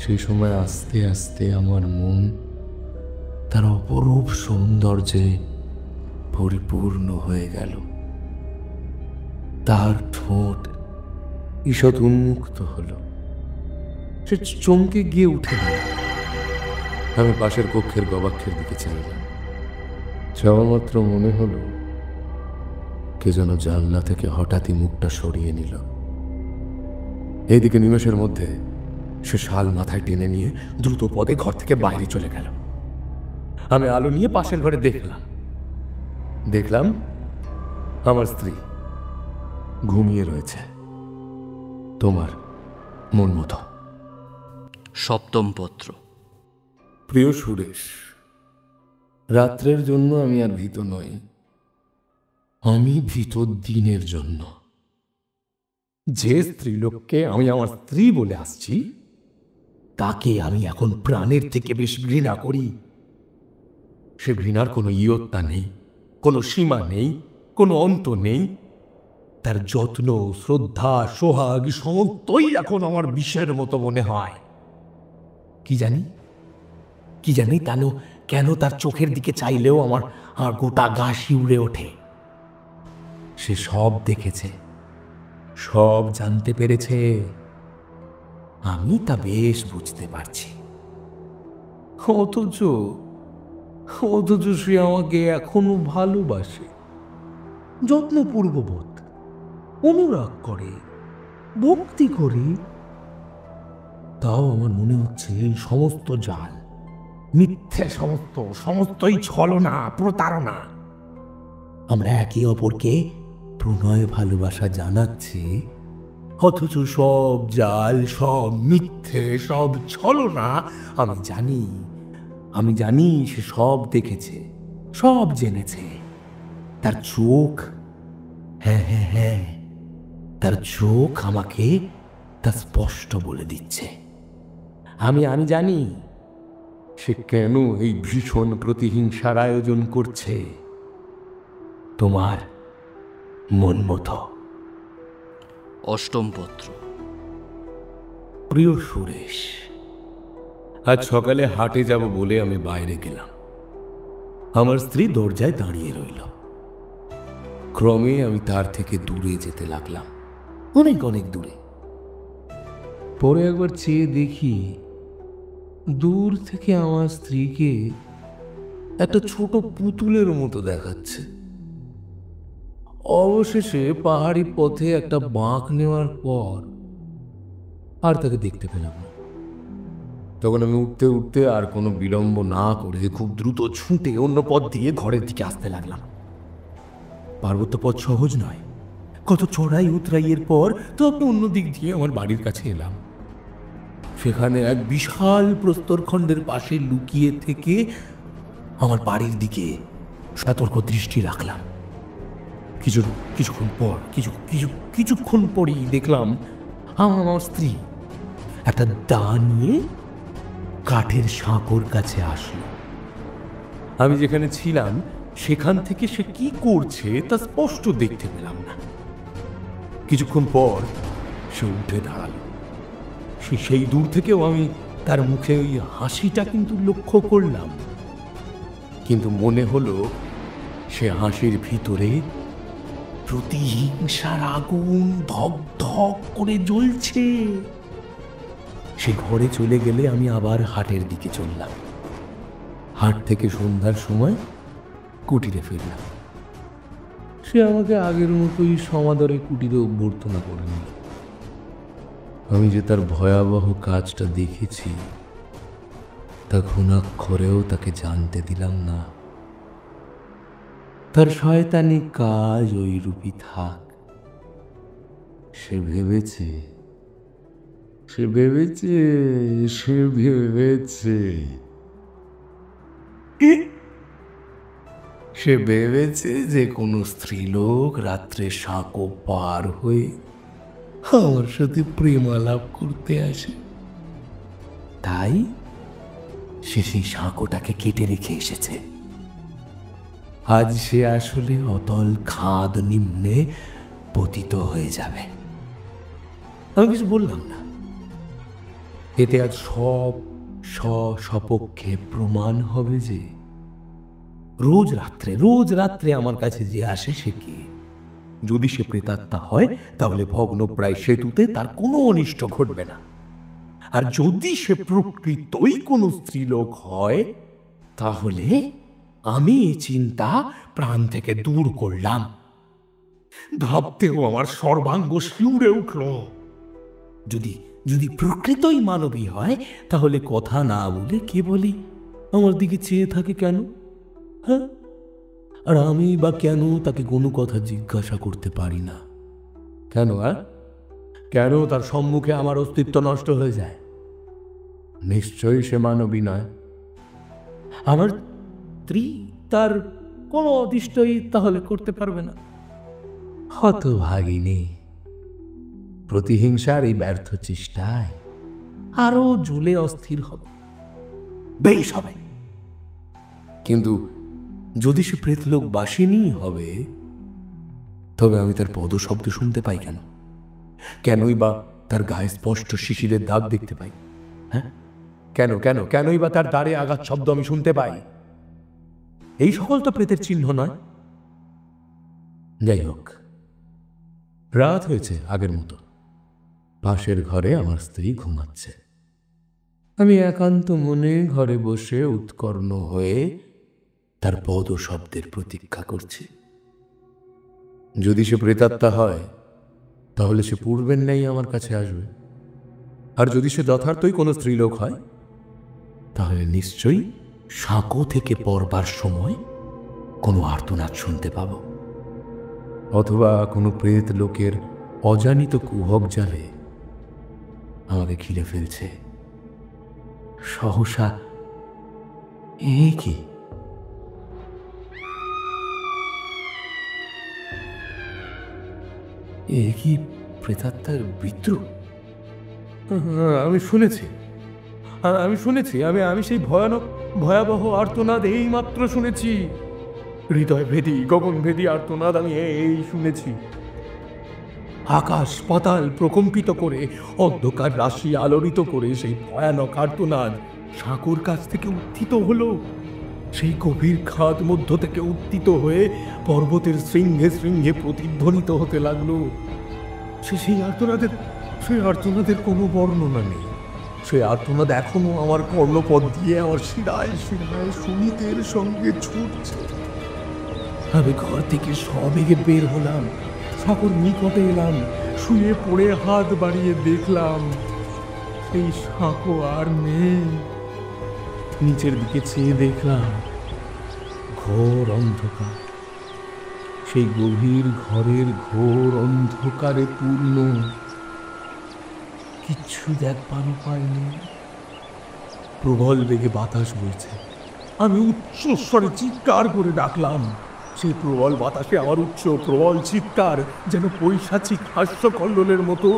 সেই সময় আস্তে আস্তে আমার মন তার অপরূপ সৌন্দর্যে পরিপূর্ণ হয়ে গেল। তার ঠোঁট ঈষৎ উন্মুক্ত হল। সে চমকে গিয়ে উঠে গেল। আমি পাশের কক্ষের গবাক্ষের দিকে চাইলাম। যাওয়া মাত্র মনে হলো কে যেন জানলা থেকে হঠাৎই মুখটা সরিয়ে নিল। এইদিকে নিমেষের মধ্যে সে শাল মাথায় টেনে নিয়ে দ্রুত পদে ঘর থেকে বাইরে চলে গেল। আমি আলো নিয়ে পাশের ঘরে দেখলাম আমার স্ত্রী ঘুমিয়ে রয়েছে, তোমার মন মতো। সপ্তম পত্র। প্রিয় সুরেশ, রাত্রের জন্য আমি আর ভীত নই, আমি ভীত দিনের জন্য। যে স্ত্রীলোককে আমি আমার স্ত্রী বলে আসছি, তাকে আমি এখন প্রাণের থেকে বেশ ঘৃণা করি। সে ঘৃণার কোনো ইয়ত্তা নেই, কোনো সীমা নেই, কোনো অন্ত নেই। তার যত্ন, শ্রদ্ধা, সোহাগ সমস্তই এখন আমার বিষের মতো মনে হয়। কি জানি কেন তার চোখের দিকে চাইলেও আমার গোটা গা শিউরে ওঠে। সে সব দেখেছে, সব জানতে পেরেছে, আমি তা বেশ বুঝতে পারছি। অথচ সে আমাকে এখনো ভালোবাসে, যত্নপূর্বক অনুরাগ করে, ভক্তি করে। তাও আমার মনে হচ্ছে এই সমস্ত জাল, মিথ্যে, সমস্তই ছলনা, প্রতারণা। আমরা একে অপরকে প্রণয় ভালোবাসা জানাচ্ছি, অথচ সব জাল, সব মিথ্যে, সব ছলনা। আমি জানি সে সব দেখেছে, সব জেনেছে। তার চোখ, হ্যাঁ, তার চোখ আমাকে তা স্পষ্ট বলে দিচ্ছে। আমি জানি সে কেন এই ভীষণ প্রতিহিংসার আয়োজন করছে, তোমার মন মতো। অষ্টম পত্র। প্রিয় সুরেশ, আজ সকালে হাটে যাব বলে আমি বাইরে গেলাম। আমার স্ত্রী দরজায় দাঁড়িয়ে রইল। ক্রমে আমি তার থেকে দূরে যেতে লাগলাম, অনেক দূরে। পরে একবার চেয়ে দেখি, দূর থেকে আমার স্ত্রীকে একটা ছোট পুতুলের মতো দেখাচ্ছে। অবশেষে পাহাড়ি পথে একটা বাঁক নেওয়ার পর আর তাকে দেখতে পেলাম না। তখন আমি উঠতে আর কোনো বিলম্ব না করে খুব দ্রুত ছুটে অন্য পথ দিয়ে ঘরের দিকে আসতে লাগলাম। পার্বত্য পথ সহজ নয়, কত চড়াই উতরাইয়ের পর তো আপনি অন্য দিক দিয়ে আমার বাড়ির কাছে এলাম। সেখানে এক বিশাল প্রস্তরখণ্ডের পাশে লুকিয়ে থেকে আমার বাড়ির দিকে সতর্ক দৃষ্টি রাখলাম। কিছুক্ষণ পরই দেখলাম আমার স্ত্রী একটা দা নিয়ে কাঠের সাঁকোর কাছে আসলো। আমি যেখানে ছিলাম সেখান থেকে সে কি করছে তা স্পষ্ট দেখতে পেলাম না। কিছুক্ষণ পর সে উঠে দাঁড়ালো। সেই দূর থেকেও আমি তার মুখে ওই হাসিটা কিন্তু লক্ষ্য করলাম, কিন্তু মনে হলো সে হাসির ভিতরে প্রতিহিংসার আগুন ধক ধক করে জ্বলছে। সে ঘরে চলে গেলে আমি আবার হাটের দিকে চললাম। হাট থেকে সন্ধ্যার সময় কুটিরে ফিরলাম। সে আমাকে আগের মতোই সমাদরে কুটিরে অভ্যর্থনা করে নিল। আমি যে তার ভয়াবহ কাজটা দেখেছি তা ঘুণাক্ষরেও তাকে জানতে দিলাম না। তার শয়তানি কাজ ওই রূপী থাক। সে ভেবেছে যে কোনো স্ত্রীলোক রাত্রে সাঁকো পার হয়ে আমার সাথে প্রেমালাপ করতে আসে, তাই সে সেই সাঁকোটাকে কেটে রেখে এসেছে। আজ সে আসলে অতল খাদ নিম্নে পতিত হয়ে যাবে। আমি কিছু বললাম না। এতে আজ সব সপক্ষে প্রমাণ হবে যে রোজ রাত্রে আমার কাছে যে আসে সে কে। যদি সে প্রেতাত্মা হয় তাহলে ভগ্নপ্রায় সেতুতে তার কোনো অনিষ্ট ঘটবে না। আর যদি সে প্রকৃতই কোনো স্ত্রীলোক হয় তাহলে আমি এই চিন্তা প্রাণ থেকে দূর করলাম। ভাবতেও আমার সর্বাঙ্গ শিউরে উঠল। যদি প্রকৃতই মানবী হয় তাহলে কথা না বলে কেবলই আমার দিকে চেয়ে থাকে কেন? হ্যাঁ, আর আমি বা কেন তাকে কোনো কথা জিজ্ঞাসা করতে পারি না? কেন তার সম্মুখে আমার অস্তিত্ব নষ্ট হয়ে যায়? নিশ্চয়ই সে মানবী নয়। আমার স্ত্রী তার কোনো অদৃষ্টই তাহলে করতে পারবে না। হতভাগিনী প্রতিহিংসার এই ব্যর্থ চেষ্টায় আরো জ্বলে অস্থির হবে, বেশ হবে। কিন্তু যদি সে প্রেতলোক বাসিনী হবে তবে আমি তার পদশব্দ শুনতে পাই কেন? কেনই বা তার গায়ে স্পষ্ট শিশিরের দাগ দেখতে পাই? হ্যাঁ, কেন কেন কেনই বা তার দাঁড়ে আঘাত শব্দ আমি শুনতে পাই? এই সকল তো প্রেতের চিহ্ন নয়। যাই হোক, রাত হয়েছে আগের মতো। পাশের ঘরে আমার স্ত্রী ঘুমাচ্ছে। আমি একান্ত মনে ঘরে বসে উৎকর্ণ হয়ে তার পদশব্দের প্রতীক্ষা করছি। যদি সে প্রেতাত্মা হয় তাহলে সে পূর্বের ন্যায় আমার কাছে আসবে, আর যদি সে যথার্থই কোনো স্ত্রীলোক হয় তাহলে নিশ্চয়ই সাঁকো থেকে পড়বার সময় কোনো আর্তনাদ শুনতে পাব, অথবা কোনো প্রেত লোকের অজানিত কুহক জালে আমাকে ঘিরে ফেলছে। সহসা এ কি? এ কি প্রেতাত্মার বিদ্রোহ? আমি শুনেছি, আমি সেই ভয়াবহ আর্তনাদ এই মাত্র শুনেছি। হৃদয় ভেদী, গগন ভেদী আর্তনাদ আমি এই শুনেছি। আকাশ পাতাল প্রকম্পিত করে, অন্ধকার রাশি আলোড়িত করে সেই ভয়ানক আর্তনাদ সাঁকোর কাছ থেকে উত্থিত হলো। সেই গভীর খাদ মধ্য থেকে উত্থিত হয়ে পর্বতের শৃঙ্গে শৃঙ্গে প্রতিধ্বনিত হতে লাগলো। সেই আর্তনাদের কোনো বর্ণনা নেই। সেই আর্তনাদ এখনো আমার কর্ণপথ দিয়ে আমার শিরায় শিরায় সুনীতের সঙ্গে ছুটছে। আমি ঘর থেকে সবেগে বের হলাম, সাঁকোর নিকটে এলাম, শুয়ে পড়ে হাত বাড়িয়ে দেখলাম সেই সাঁকো আর নেই। নিচের দিকে চেয়ে দেখলাম ঘোর অন্ধকার। সেই গভীর ঘরের ঘোর অন্ধকারে পূর্ণ, কিচ্ছু দেখবার উপায় নেই। প্রবল বেগে বাতাস বইছে। আমি উচ্চ স্বরে চিৎকার করে ডাকলাম। সেই প্রবল বাতাসে আমার প্রবল চিৎকার যেন পৈশাচিক হাস্যকল্লোলের মতো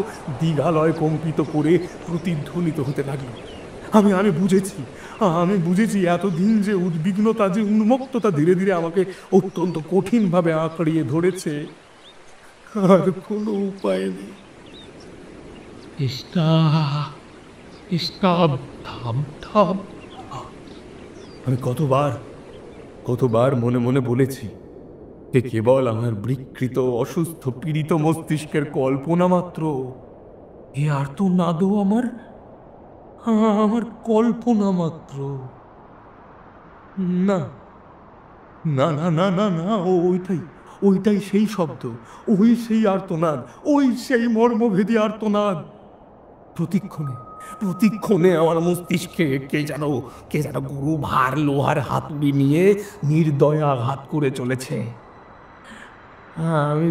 দিগালয় কম্পিত করে প্রতিধ্বনিত হতে লাগলো। আমি বুঝেছি এতদিন যে উদ্বিগ্নতা, যে উন্মত্ততা ধীরে ধীরে আমাকে অত্যন্ত কঠিনভাবে আঁকড়িয়ে ধরেছে। আর কোনো উপায় নেই। আমি কতবার মনে মনে বলেছি এ কেবল আমার বিকৃত অসুস্থ পীড়িত মস্তিষ্কের কল্পনা মাত্র। এ আর্তনাদও আমার কল্পনা মাত্র। না না না না না না, ওইটাই সেই শব্দ, ওই সেই আর্তনাদ, ওই সেই মর্মভেদী আর্তনাদ। প্রতিক্ষণে আমার মস্তিষ্কে কে যেন গুরু ভার লোহার হাতুড়ি নিয়ে নির্দয় আঘাত করে চলেছে। আমি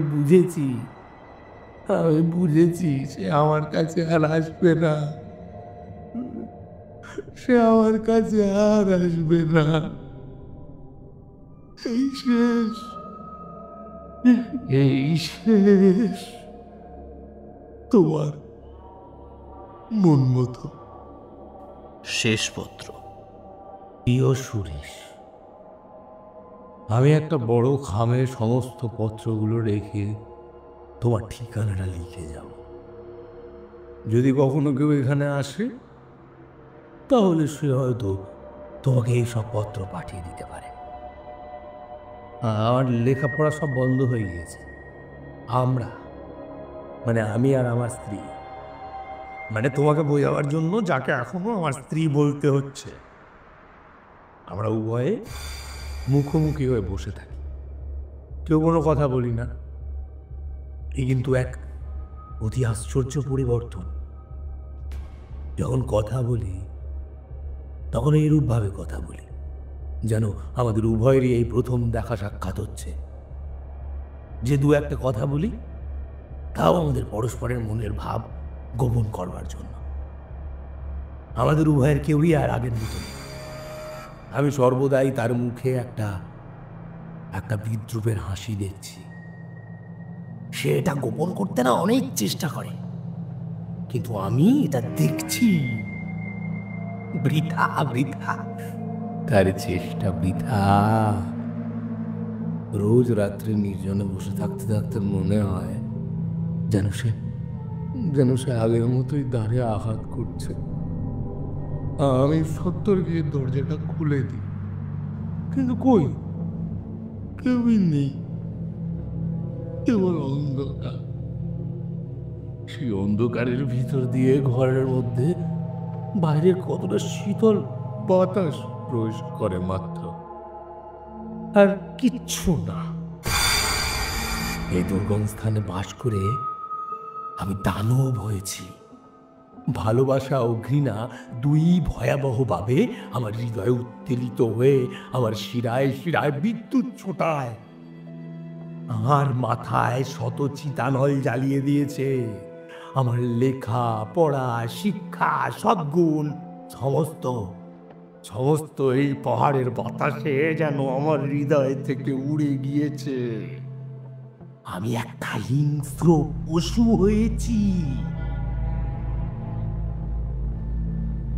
বুঝেছি সে আমার কাছে আর আসবে না, এই শেষ তোমার মন মতো। শেষ পত্র। প্রিয় সুরেশ, আমি একটা বড় খামে সমস্ত পত্রগুলো রেখে তোমার ঠিকানাটা লিখে যাব। যদি কখনো কেউ এখানে আসে তাহলে সে হয়তো তোমাকে এই সব পত্র পাঠিয়ে দিতে পারে। আমার লেখাপড়া সব বন্ধ হয়ে গিয়েছে। আমি আর আমার স্ত্রী, তোমাকে বোঝাবার জন্য যাকে এখনো আমার স্ত্রী বলতে হচ্ছে, আমরা উভয়ে মুখোমুখি হয়ে বসে থাকি। কেউ কোনো কথা বলি না। এই কিন্তু এক অতি আশ্চর্য পরিবর্তন। যখন কথা বলি তখন এইরূপভাবে কথা বলি যেন আমাদের উভয়েরই এই প্রথম দেখা সাক্ষাৎ হচ্ছে। যে দু একটা কথা বলি তাও আমাদের পরস্পরের মনের ভাব গোপন করবার জন্য। আমাদের উভয়ের কেউই আর আগের মতো নেই। আমি সর্বদাই তার মুখে একটা বিদ্রুপের হাসি দেখছি। সে এটা গোপন করতে না অনেক চেষ্টা করে, কিন্তু আমি এটা দেখছি। বৃথা তার চেষ্টা বৃথা। রোজ রাত্রে নির্জনে বসে থাকতে থাকতে মনে হয় যেন সে যেন সে আগের মতোই দাঁড়িয়ে আঘাত করছে। আমি সত্তর গিয়ে দরজাটা খুলে দিই, কিন্তু কই, কেউই নেই, কেবল অন্ধকার। সেই অন্ধকারের ভিতর দিয়ে ঘরের মধ্যে বাইরের কতটা শীতল বাতাস প্রবেশ করে মাত্র, আর কিচ্ছু না। এই দুর্গম স্থানে বাস করে আমি দানব হয়েছি। ভালোবাসা ও ঘৃণা দুই ভয়াবহভাবে আমার হৃদয়ে উত্তেলিত হয়ে আমার শিরায় শিরায় বিদ্যুৎ ছোটায়। আমার মাথায় শত চিতানল জ্বালিয়ে দিয়েছে। আমার লেখা পড়া শিক্ষা সদ্গুণ সমস্ত সমস্ত এই পাহাড়ের বাতাসে যেন আমার হৃদয় থেকে উড়ে গিয়েছে। আমি একটা হিংস্র পশু হয়েছি।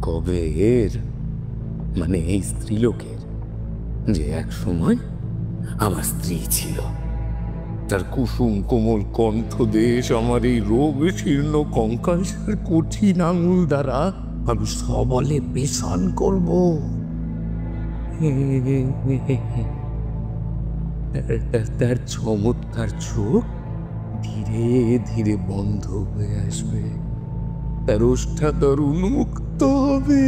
কবে এর, মানে এই স্ত্রীলোকের, যে এক সময় আমার স্ত্রী ছিল, তার কুসুম কোমল কণ্ঠদেশ আমার এই রোগ শীর্ণ কঙ্কালের কঠিন আঙুল দ্বারা আমি সবলে পেশান করব। তার চমৎকার চোখ ধীরে ধীরে বন্ধ হয়ে আসবে, তার ওষ্ঠাধর উন্মুক্ত হবে,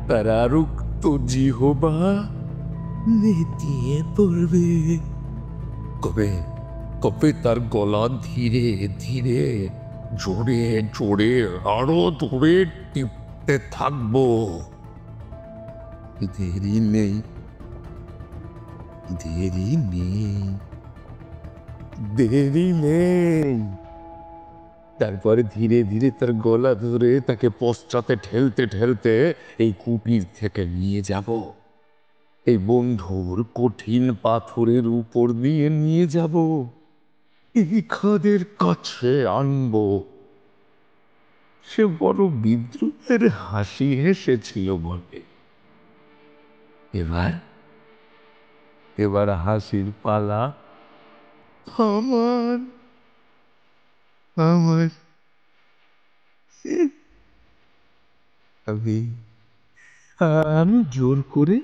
তার আরুক্ত জিহ্বা নেতিয়ে পড়বে। কবে কবে তার গলা ধীরে ধীরে জোরে জোরে আরো ধরে টিপতে থাকবো। দেরি নেই, দেরি নেই, দেরি নেই। তারপরে ধীরে ধীরে তার গলা ধরে তাকে পশ্চাতে ঠেলতে ঠেলতে এই কুটির থেকে নিয়ে যাব। এই বন্ধুর কঠিন পাথরের উপর দিয়ে নিয়ে যাব, এই খাদের কাছে আনব। সে বড় বিদ্রুপের হাসি হেসেছিল বলে। এবার এবার হাসির পালা আমার আমার আমি আমি জোর করে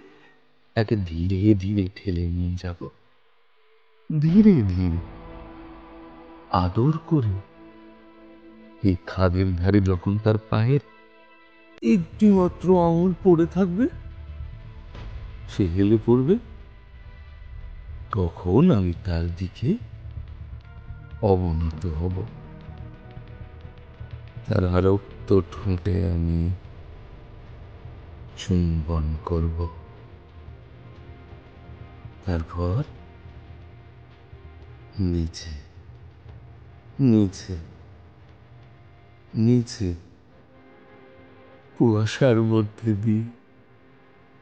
তাকে ধীরে ধীরে ঠেলে নিয়ে যাব, ধীরে ধীরে আদর করে। এই খাদের ধারে যখন তার পায়ের একটি মাত্র আঙুল পড়ে থাকবে, সে হেলে পড়বে, তখন আমি তার দিকে অবনত হব। তার আরক্ত ঠোঁটে আমি চুম্বন করব। তারপর নিচে নিচে নিচে কুয়াশার মধ্যে দিয়ে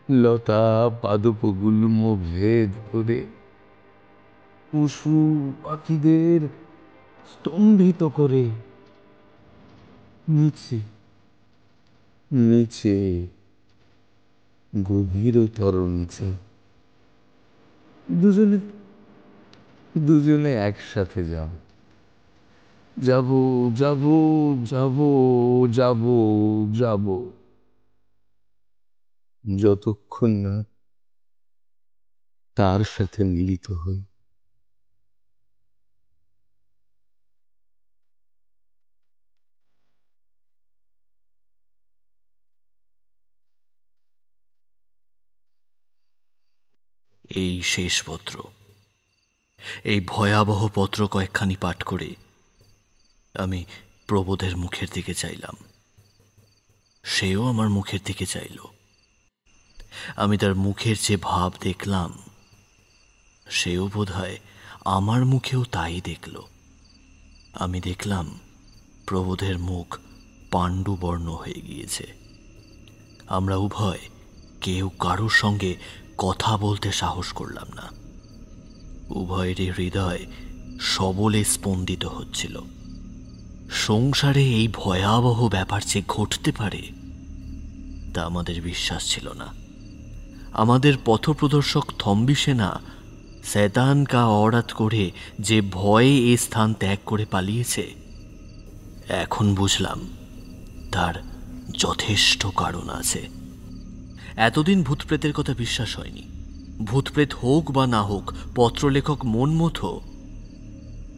লতা পাদপগুল্ম ভেদ করে পশু পাখিদের স্তম্ভিত করে নিচে নিচে গভীরতর নিচে দুজনে দুজনে একসাথে যাব যাব যাব যাব যাব যাব যতক্ষণ না তার সাথে মিলিত হই। এই শেষ পত্র, এই ভয়াবহ পত্র কয়েকখানি পাঠ করে আমি প্রবোধের মুখের দিকে চাইলাম। সেও আমার মুখের দিকে চাইল। আমি তার মুখের যে ভাব দেখলাম, সেও বোধহয় আমার মুখেও তাই দেখল। আমি দেখলাম প্রবোধের মুখ পাণ্ডুবর্ণ হয়ে গিয়েছে। আমরা উভয় কেউ কারোর সঙ্গে কথা বলতে সাহস করলাম না। উভয়েরই হৃদয় সবলে স্পন্দিত হচ্ছিল। সংসারে এই ভয়াবহ ব্যাপার যে ঘটতে পারে তা আমাদের বিশ্বাস ছিল না। আমাদের পথপ্রদর্শক থম্বি সেনা শয়তান কা অরাত করে যে ভয়ে এই স্থান ত্যাগ করে পালিয়েছে, এখন বুঝলাম তার যথেষ্ট কারণ আছে। এতদিন ভূতপ্রেতের কথা বিশ্বাস হয়নি। ভূতপ্রেত হোক বা না হোক, পত্রলেখক মনমতো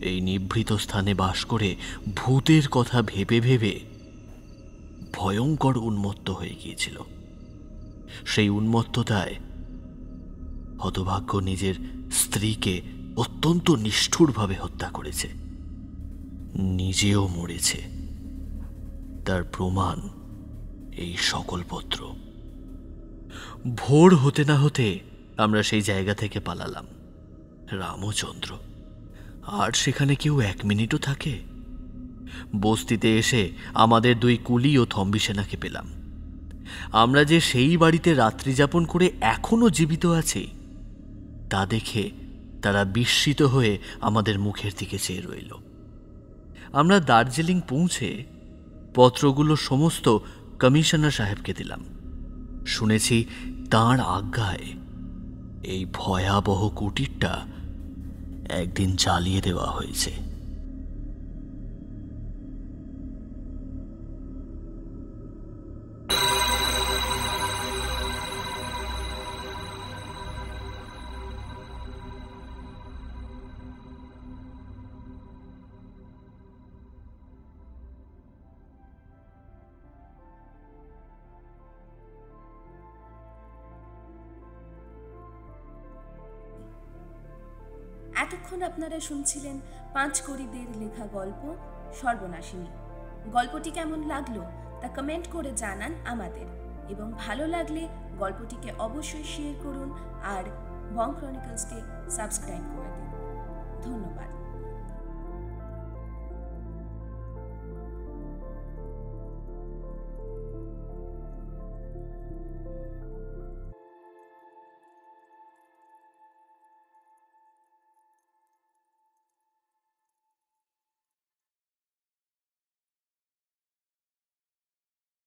এই নিভৃত স্থানে বাস করে ভূতের কথা ভেবে ভেবে ভয়ঙ্কর উন্মত্ত হয়ে গিয়েছিল। সেই উন্মত্ততায় হতভাগ্য নিজের স্ত্রীকে অত্যন্ত নিষ্ঠুরভাবে হত্যা করেছে, নিজেও মরেছে। তার প্রমাণ এই সকল পত্র। ভোর হতে না হতে আমরা সেই জায়গা থেকে পালালাম। রামচন্দ্র আর সেখানে কেউ 1 মিনিটও থাকে? বস্তিতে এসে আমাদের 2 কুলি ও থম্বি সেনাকে পেলাম। আমরা যে সেই বাড়িতে রাত্রি যাপন করে এখনো জীবিত আছি তা দেখে তারা বিস্মিত হয়ে আমাদের মুখের দিকে চেয়ে রইল। আমরা দার্জিলিং পৌঁছে পত্রগুলো সমস্ত কমিশনার সাহেবকে দিলাম। শুনেছি তাঁর আজ্ঞায় এই ভয়াবহ কুটিরটা একদিন জ্বালিয়ে দেওয়া হয়েছে। এতক্ষণ আপনারা শুনছিলেন পাঁচকড়িদের লেখা গল্প সর্বনাশিনী। গল্পটি কেমন লাগলো তা কমেন্ট করে জানান আমাদের, এবং ভালো লাগলে গল্পটিকে অবশ্যই শেয়ার করুন আর বং ক্রনিকলসকে সাবস্ক্রাইব করে দিন। ধন্যবাদ।